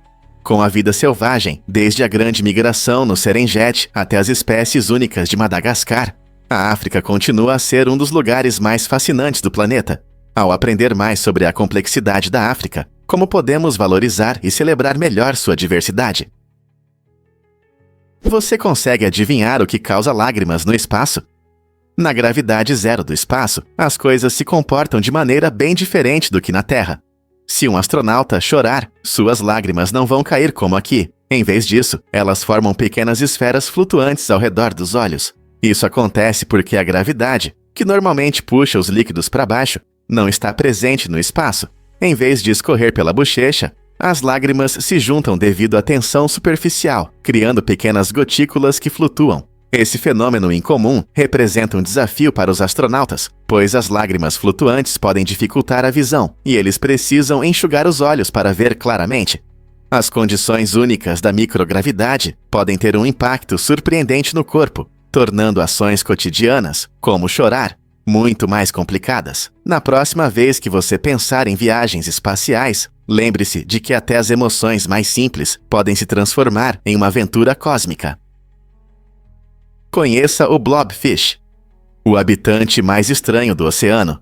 Com a vida selvagem, desde a grande migração no Serengeti até as espécies únicas de Madagascar, a África continua a ser um dos lugares mais fascinantes do planeta. Ao aprender mais sobre a complexidade da África, como podemos valorizar e celebrar melhor sua diversidade? Você consegue adivinhar o que causa lágrimas no espaço? Na gravidade zero do espaço, as coisas se comportam de maneira bem diferente do que na Terra. Se um astronauta chorar, suas lágrimas não vão cair como aqui. Em vez disso, elas formam pequenas esferas flutuantes ao redor dos olhos. Isso acontece porque a gravidade, que normalmente puxa os líquidos para baixo, não está presente no espaço. Em vez de escorrer pela bochecha, as lágrimas se juntam devido à tensão superficial, criando pequenas gotículas que flutuam. Esse fenômeno incomum representa um desafio para os astronautas, pois as lágrimas flutuantes podem dificultar a visão, e eles precisam enxugar os olhos para ver claramente. As condições únicas da microgravidade podem ter um impacto surpreendente no corpo, tornando ações cotidianas, como chorar, muito mais complicadas. Na próxima vez que você pensar em viagens espaciais, lembre-se de que até as emoções mais simples podem se transformar em uma aventura cósmica. Conheça o blobfish, o habitante mais estranho do oceano.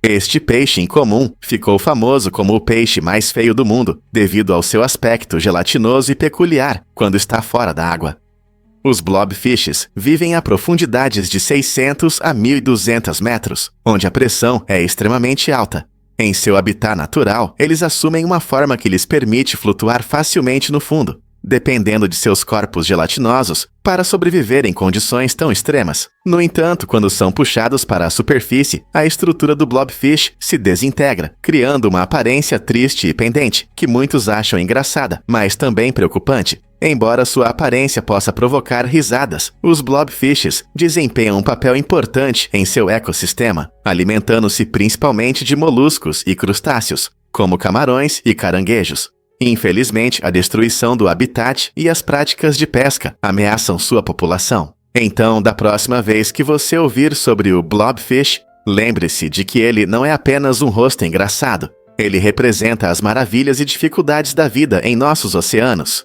Este peixe incomum ficou famoso como o peixe mais feio do mundo devido ao seu aspecto gelatinoso e peculiar quando está fora da água. Os blobfishes vivem a profundidades de 600 a 1.200 metros, onde a pressão é extremamente alta. Em seu habitat natural, eles assumem uma forma que lhes permite flutuar facilmente no fundo, dependendo de seus corpos gelatinosos, para sobreviver em condições tão extremas. No entanto, quando são puxados para a superfície, a estrutura do blobfish se desintegra, criando uma aparência triste e pendente, que muitos acham engraçada, mas também preocupante. Embora sua aparência possa provocar risadas, os blobfishes desempenham um papel importante em seu ecossistema, alimentando-se principalmente de moluscos e crustáceos, como camarões e caranguejos. Infelizmente, a destruição do habitat e as práticas de pesca ameaçam sua população. Então, da próxima vez que você ouvir sobre o blobfish, lembre-se de que ele não é apenas um rosto engraçado. Ele representa as maravilhas e dificuldades da vida em nossos oceanos.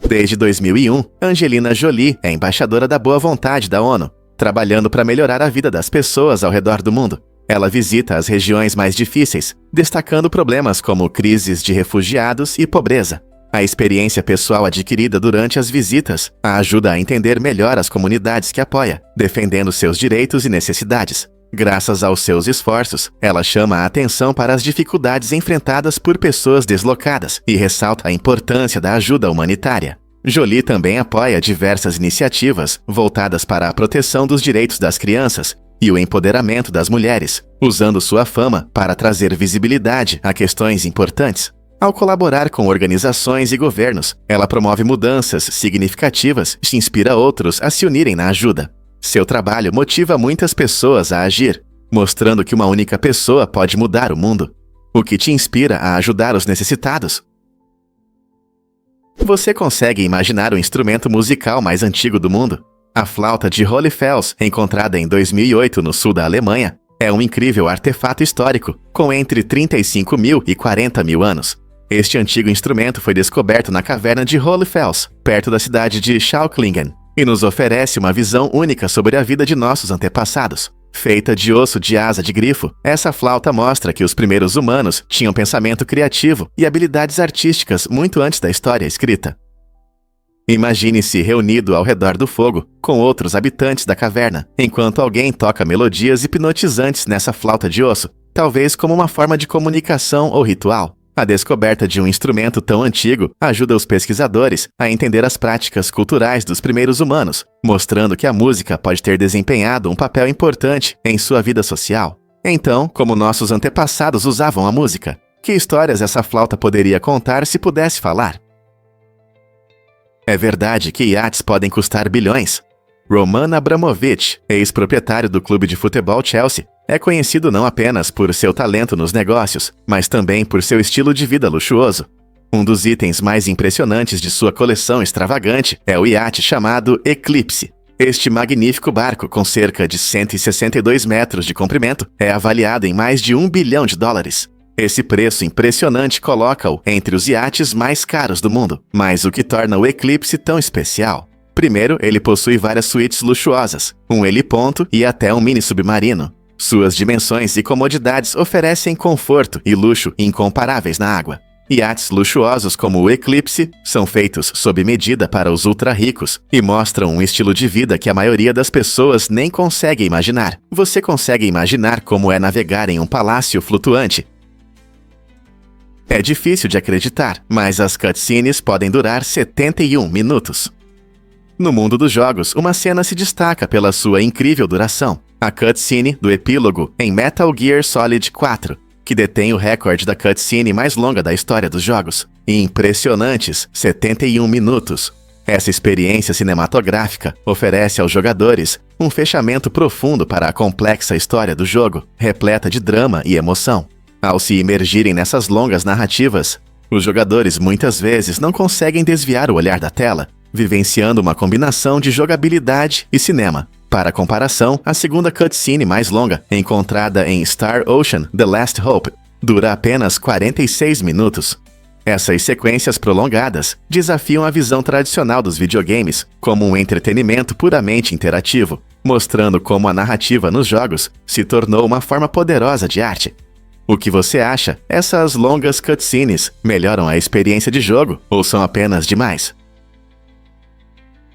Desde 2001, Angelina Jolie é embaixadora da boa vontade da ONU, trabalhando para melhorar a vida das pessoas ao redor do mundo. Ela visita as regiões mais difíceis, destacando problemas como crises de refugiados e pobreza. A experiência pessoal adquirida durante as visitas a ajuda a entender melhor as comunidades que apoia, defendendo seus direitos e necessidades. Graças aos seus esforços, ela chama a atenção para as dificuldades enfrentadas por pessoas deslocadas e ressalta a importância da ajuda humanitária. Jolie também apoia diversas iniciativas voltadas para a proteção dos direitos das crianças e o empoderamento das mulheres, usando sua fama para trazer visibilidade a questões importantes. Ao colaborar com organizações e governos, ela promove mudanças significativas e inspira outros a se unirem na ajuda. Seu trabalho motiva muitas pessoas a agir, mostrando que uma única pessoa pode mudar o mundo. O que te inspira a ajudar os necessitados? Você consegue imaginar o instrumento musical mais antigo do mundo? A flauta de Hohlfels, encontrada em 2008 no sul da Alemanha, é um incrível artefato histórico, com entre 35 mil e 40 mil anos. Este antigo instrumento foi descoberto na caverna de Hohlfels, perto da cidade de Schauklingen, e nos oferece uma visão única sobre a vida de nossos antepassados. Feita de osso de asa de grifo, essa flauta mostra que os primeiros humanos tinham pensamento criativo e habilidades artísticas muito antes da história escrita. Imagine-se reunido ao redor do fogo, com outros habitantes da caverna, enquanto alguém toca melodias hipnotizantes nessa flauta de osso, talvez como uma forma de comunicação ou ritual. A descoberta de um instrumento tão antigo ajuda os pesquisadores a entender as práticas culturais dos primeiros humanos, mostrando que a música pode ter desempenhado um papel importante em sua vida social. Então, como nossos antepassados usavam a música? Que histórias essa flauta poderia contar se pudesse falar? É verdade que iates podem custar bilhões. Roman Abramovich, ex-proprietário do clube de futebol Chelsea, é conhecido não apenas por seu talento nos negócios, mas também por seu estilo de vida luxuoso. Um dos itens mais impressionantes de sua coleção extravagante é o iate chamado Eclipse. Este magnífico barco, com cerca de 162 metros de comprimento, é avaliado em mais de $1 bilhão. Esse preço impressionante coloca-o entre os iates mais caros do mundo, mas o que torna o Eclipse tão especial? Primeiro, ele possui várias suítes luxuosas, um heliponto e até um mini submarino. Suas dimensões e comodidades oferecem conforto e luxo incomparáveis na água. Iates luxuosos como o Eclipse são feitos sob medida para os ultra-ricos e mostram um estilo de vida que a maioria das pessoas nem consegue imaginar. Você consegue imaginar como é navegar em um palácio flutuante? É difícil de acreditar, mas as cutscenes podem durar 71 minutos. No mundo dos jogos, uma cena se destaca pela sua incrível duração. A cutscene do epílogo em Metal Gear Solid 4, que detém o recorde da cutscene mais longa da história dos jogos. Impressionantes 71 minutos. Essa experiência cinematográfica oferece aos jogadores um fechamento profundo para a complexa história do jogo, repleta de drama e emoção. Ao se imergirem nessas longas narrativas, os jogadores muitas vezes não conseguem desviar o olhar da tela, vivenciando uma combinação de jogabilidade e cinema. Para comparação, a segunda cutscene mais longa, encontrada em Star Ocean: The Last Hope, dura apenas 46 minutos. Essas sequências prolongadas desafiam a visão tradicional dos videogames como um entretenimento puramente interativo, mostrando como a narrativa nos jogos se tornou uma forma poderosa de arte. O que você acha? Essas longas cutscenes melhoram a experiência de jogo ou são apenas demais?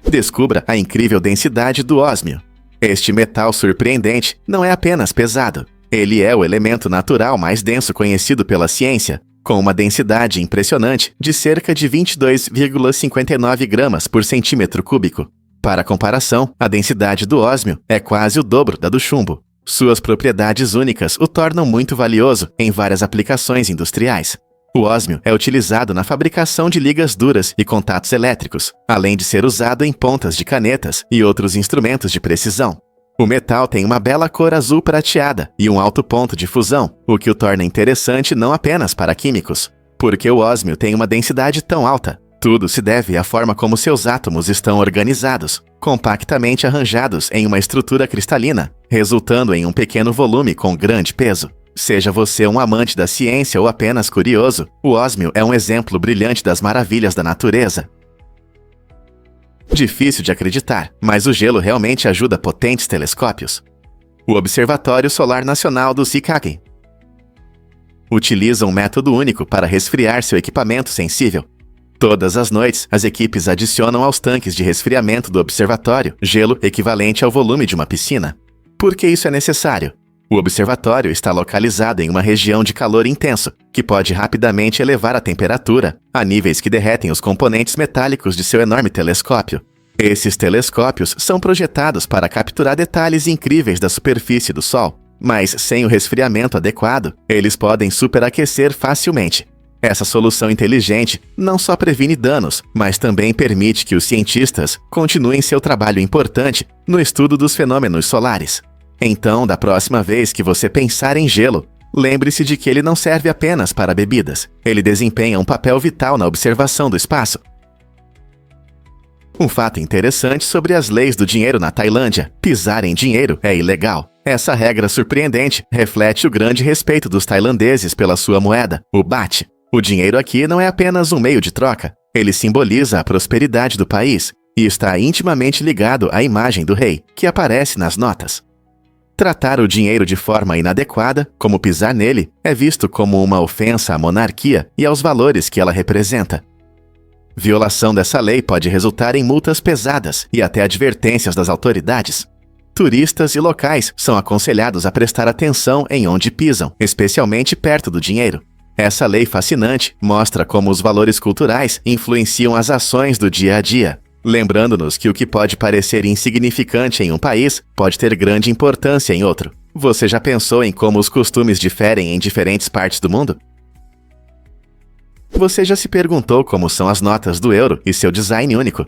Descubra a incrível densidade do ósmio. Este metal surpreendente não é apenas pesado. Ele é o elemento natural mais denso conhecido pela ciência, com uma densidade impressionante de cerca de 22,59 gramas por centímetro cúbico. Para comparação, a densidade do ósmio é quase o dobro da do chumbo. Suas propriedades únicas o tornam muito valioso em várias aplicações industriais. O ósmio é utilizado na fabricação de ligas duras e contatos elétricos, além de ser usado em pontas de canetas e outros instrumentos de precisão. O metal tem uma bela cor azul prateada e um alto ponto de fusão, o que o torna interessante não apenas para químicos. Porque o ósmio tem uma densidade tão alta? Tudo se deve à forma como seus átomos estão organizados, compactamente arranjados em uma estrutura cristalina, resultando em um pequeno volume com grande peso. Seja você um amante da ciência ou apenas curioso, o ósmio é um exemplo brilhante das maravilhas da natureza. Difícil de acreditar, mas o gelo realmente ajuda potentes telescópios. O Observatório Solar Nacional do Sikaki utiliza um método único para resfriar seu equipamento sensível. Todas as noites, as equipes adicionam aos tanques de resfriamento do observatório gelo equivalente ao volume de uma piscina. Por que isso é necessário? O observatório está localizado em uma região de calor intenso, que pode rapidamente elevar a temperatura a níveis que derretem os componentes metálicos de seu enorme telescópio. Esses telescópios são projetados para capturar detalhes incríveis da superfície do Sol, mas sem o resfriamento adequado, eles podem superaquecer facilmente. Essa solução inteligente não só previne danos, mas também permite que os cientistas continuem seu trabalho importante no estudo dos fenômenos solares. Então, da próxima vez que você pensar em gelo, lembre-se de que ele não serve apenas para bebidas. Ele desempenha um papel vital na observação do espaço. Um fato interessante sobre as leis do dinheiro na Tailândia: pisar em dinheiro é ilegal. Essa regra surpreendente reflete o grande respeito dos tailandeses pela sua moeda, o baht. O dinheiro aqui não é apenas um meio de troca. Ele simboliza a prosperidade do país e está intimamente ligado à imagem do rei, que aparece nas notas. Tratar o dinheiro de forma inadequada, como pisar nele, é visto como uma ofensa à monarquia e aos valores que ela representa. Violação dessa lei pode resultar em multas pesadas e até advertências das autoridades. Turistas e locais são aconselhados a prestar atenção em onde pisam, especialmente perto do dinheiro. Essa lei fascinante mostra como os valores culturais influenciam as ações do dia a dia, lembrando-nos que o que pode parecer insignificante em um país pode ter grande importância em outro. Você já pensou em como os costumes diferem em diferentes partes do mundo? Você já se perguntou como são as notas do euro e seu design único?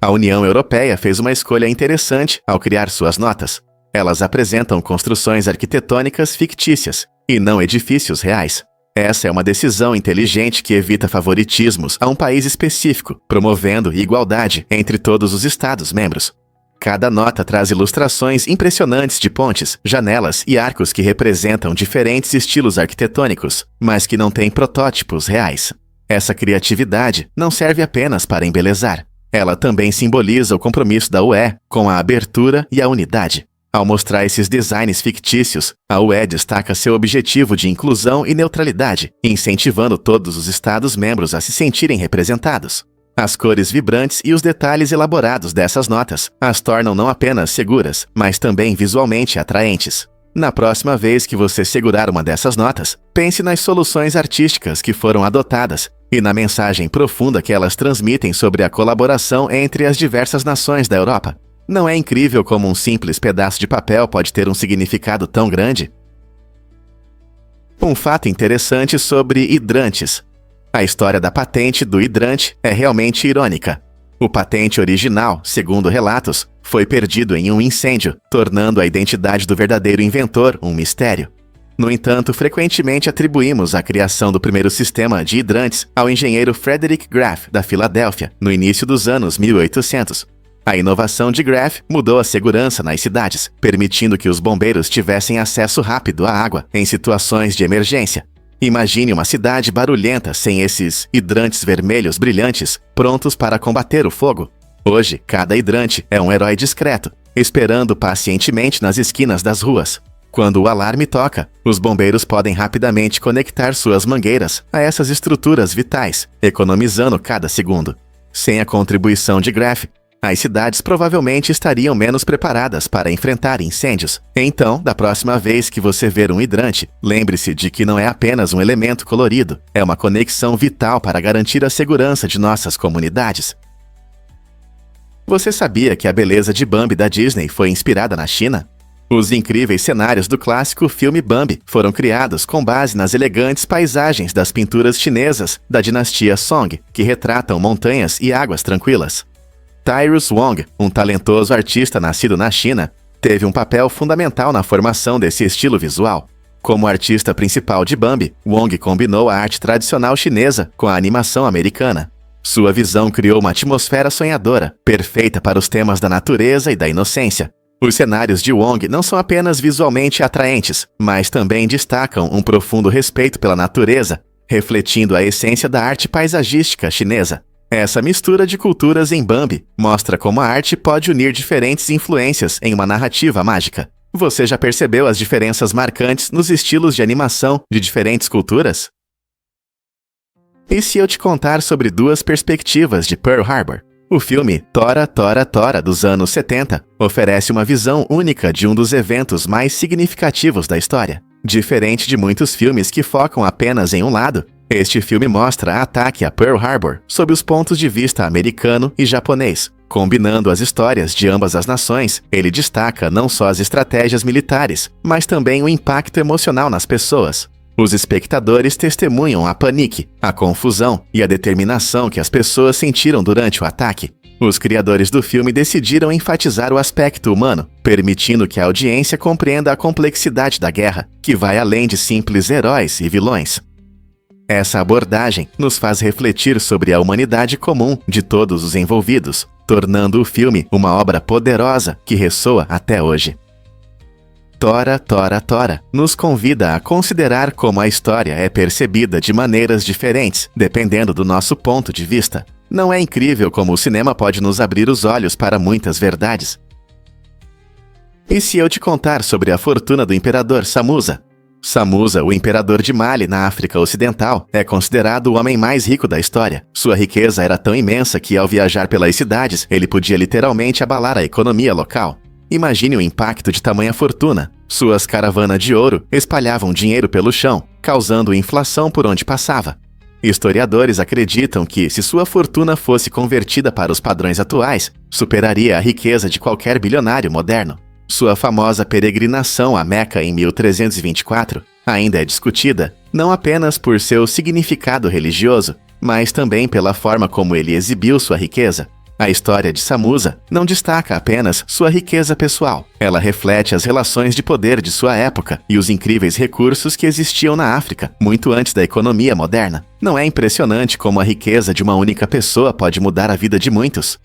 A União Europeia fez uma escolha interessante ao criar suas notas. Elas apresentam construções arquitetônicas fictícias e não edifícios reais. Essa é uma decisão inteligente que evita favoritismos a um país específico, promovendo igualdade entre todos os Estados-membros. Cada nota traz ilustrações impressionantes de pontes, janelas e arcos que representam diferentes estilos arquitetônicos, mas que não têm protótipos reais. Essa criatividade não serve apenas para embelezar. Ela também simboliza o compromisso da UE com a abertura e a unidade. Ao mostrar esses designs fictícios, a UE destaca seu objetivo de inclusão e neutralidade, incentivando todos os Estados-membros a se sentirem representados. As cores vibrantes e os detalhes elaborados dessas notas as tornam não apenas seguras, mas também visualmente atraentes. Na próxima vez que você segurar uma dessas notas, pense nas soluções artísticas que foram adotadas e na mensagem profunda que elas transmitem sobre a colaboração entre as diversas nações da Europa. Não é incrível como um simples pedaço de papel pode ter um significado tão grande? Um fato interessante sobre hidrantes. A história da patente do hidrante é realmente irônica. O patente original, segundo relatos, foi perdido em um incêndio, tornando a identidade do verdadeiro inventor um mistério. No entanto, frequentemente atribuímos a criação do primeiro sistema de hidrantes ao engenheiro Frederick Graff, da Filadélfia, no início dos anos 1800. A inovação de Graff mudou a segurança nas cidades, permitindo que os bombeiros tivessem acesso rápido à água em situações de emergência. Imagine uma cidade barulhenta sem esses hidrantes vermelhos brilhantes, prontos para combater o fogo. Hoje, cada hidrante é um herói discreto, esperando pacientemente nas esquinas das ruas. Quando o alarme toca, os bombeiros podem rapidamente conectar suas mangueiras a essas estruturas vitais, economizando cada segundo. Sem a contribuição de Graff, as cidades provavelmente estariam menos preparadas para enfrentar incêndios. Então, da próxima vez que você ver um hidrante, lembre-se de que não é apenas um elemento colorido, é uma conexão vital para garantir a segurança de nossas comunidades. Você sabia que a beleza de Bambi da Disney foi inspirada na China? Os incríveis cenários do clássico filme Bambi foram criados com base nas elegantes paisagens das pinturas chinesas da dinastia Song, que retratam montanhas e águas tranquilas. Tyrus Wong, um talentoso artista nascido na China, teve um papel fundamental na formação desse estilo visual. Como artista principal de Bambi, Wong combinou a arte tradicional chinesa com a animação americana. Sua visão criou uma atmosfera sonhadora, perfeita para os temas da natureza e da inocência. Os cenários de Wong não são apenas visualmente atraentes, mas também destacam um profundo respeito pela natureza, refletindo a essência da arte paisagística chinesa. Essa mistura de culturas em Bambi mostra como a arte pode unir diferentes influências em uma narrativa mágica. Você já percebeu as diferenças marcantes nos estilos de animação de diferentes culturas? E se eu te contar sobre duas perspectivas de Pearl Harbor? O filme Tora, Tora, Tora, dos anos 70, oferece uma visão única de um dos eventos mais significativos da história. Diferente de muitos filmes que focam apenas em um lado, este filme mostra ataque a Pearl Harbor sob os pontos de vista americano e japonês. Combinando as histórias de ambas as nações, ele destaca não só as estratégias militares, mas também o impacto emocional nas pessoas. Os espectadores testemunham a panique, a confusão e a determinação que as pessoas sentiram durante o ataque. Os criadores do filme decidiram enfatizar o aspecto humano, permitindo que a audiência compreenda a complexidade da guerra, que vai além de simples heróis e vilões. Essa abordagem nos faz refletir sobre a humanidade comum de todos os envolvidos, tornando o filme uma obra poderosa que ressoa até hoje. Tora, Tora, Tora nos convida a considerar como a história é percebida de maneiras diferentes, dependendo do nosso ponto de vista. Não é incrível como o cinema pode nos abrir os olhos para muitas verdades? E se eu te contar sobre a fortuna do imperador Samusa? Samusa, o imperador de Mali, na África Ocidental, é considerado o homem mais rico da história. Sua riqueza era tão imensa que, ao viajar pelas cidades, ele podia literalmente abalar a economia local. Imagine o impacto de tamanha fortuna. Suas caravanas de ouro espalhavam dinheiro pelo chão, causando inflação por onde passava. Historiadores acreditam que, se sua fortuna fosse convertida para os padrões atuais, superaria a riqueza de qualquer bilionário moderno. Sua famosa peregrinação a Meca em 1324 ainda é discutida, não apenas por seu significado religioso, mas também pela forma como ele exibiu sua riqueza. A história de Samusa não destaca apenas sua riqueza pessoal. Ela reflete as relações de poder de sua época e os incríveis recursos que existiam na África, muito antes da economia moderna. Não é impressionante como a riqueza de uma única pessoa pode mudar a vida de muitos?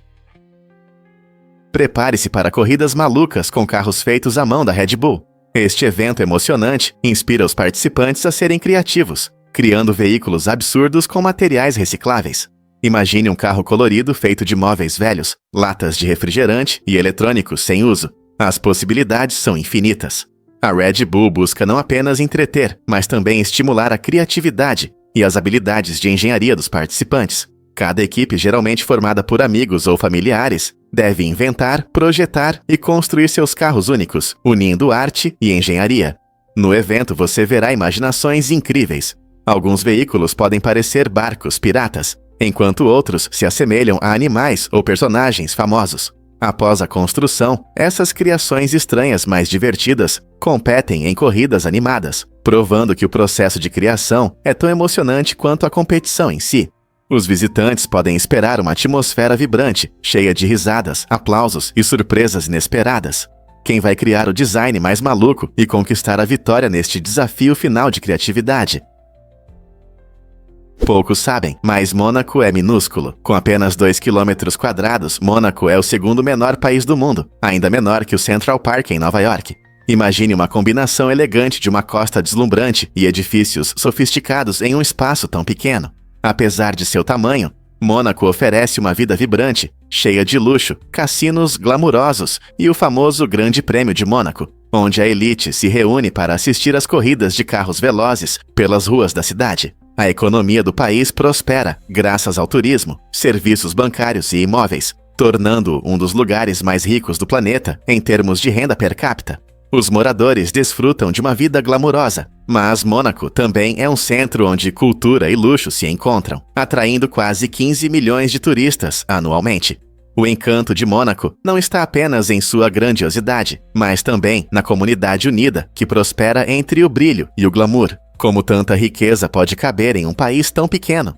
Prepare-se para corridas malucas com carros feitos à mão da Red Bull. Este evento emocionante inspira os participantes a serem criativos, criando veículos absurdos com materiais recicláveis. Imagine um carro colorido feito de móveis velhos, latas de refrigerante e eletrônicos sem uso. As possibilidades são infinitas. A Red Bull busca não apenas entreter, mas também estimular a criatividade e as habilidades de engenharia dos participantes. Cada equipe, geralmente formada por amigos ou familiares, deve inventar, projetar e construir seus carros únicos, unindo arte e engenharia. No evento você verá imaginações incríveis. Alguns veículos podem parecer barcos piratas, enquanto outros se assemelham a animais ou personagens famosos. Após a construção, essas criações estranhas mais divertidas competem em corridas animadas, provando que o processo de criação é tão emocionante quanto a competição em si. Os visitantes podem esperar uma atmosfera vibrante, cheia de risadas, aplausos e surpresas inesperadas. Quem vai criar o design mais maluco e conquistar a vitória neste desafio final de criatividade? Poucos sabem, mas Mônaco é minúsculo. Com apenas 2 km², Mônaco é o segundo menor país do mundo, ainda menor que o Central Park em Nova York. Imagine uma combinação elegante de uma costa deslumbrante e edifícios sofisticados em um espaço tão pequeno. Apesar de seu tamanho, Mônaco oferece uma vida vibrante, cheia de luxo, cassinos glamurosos e o famoso Grande Prêmio de Mônaco, onde a elite se reúne para assistir às corridas de carros velozes pelas ruas da cidade. A economia do país prospera graças ao turismo, serviços bancários e imóveis, tornando-o um dos lugares mais ricos do planeta em termos de renda per capita. Os moradores desfrutam de uma vida glamurosa, mas Mônaco também é um centro onde cultura e luxo se encontram, atraindo quase 15 milhões de turistas anualmente. O encanto de Mônaco não está apenas em sua grandiosidade, mas também na comunidade unida que prospera entre o brilho e o glamour. Como tanta riqueza pode caber em um país tão pequeno?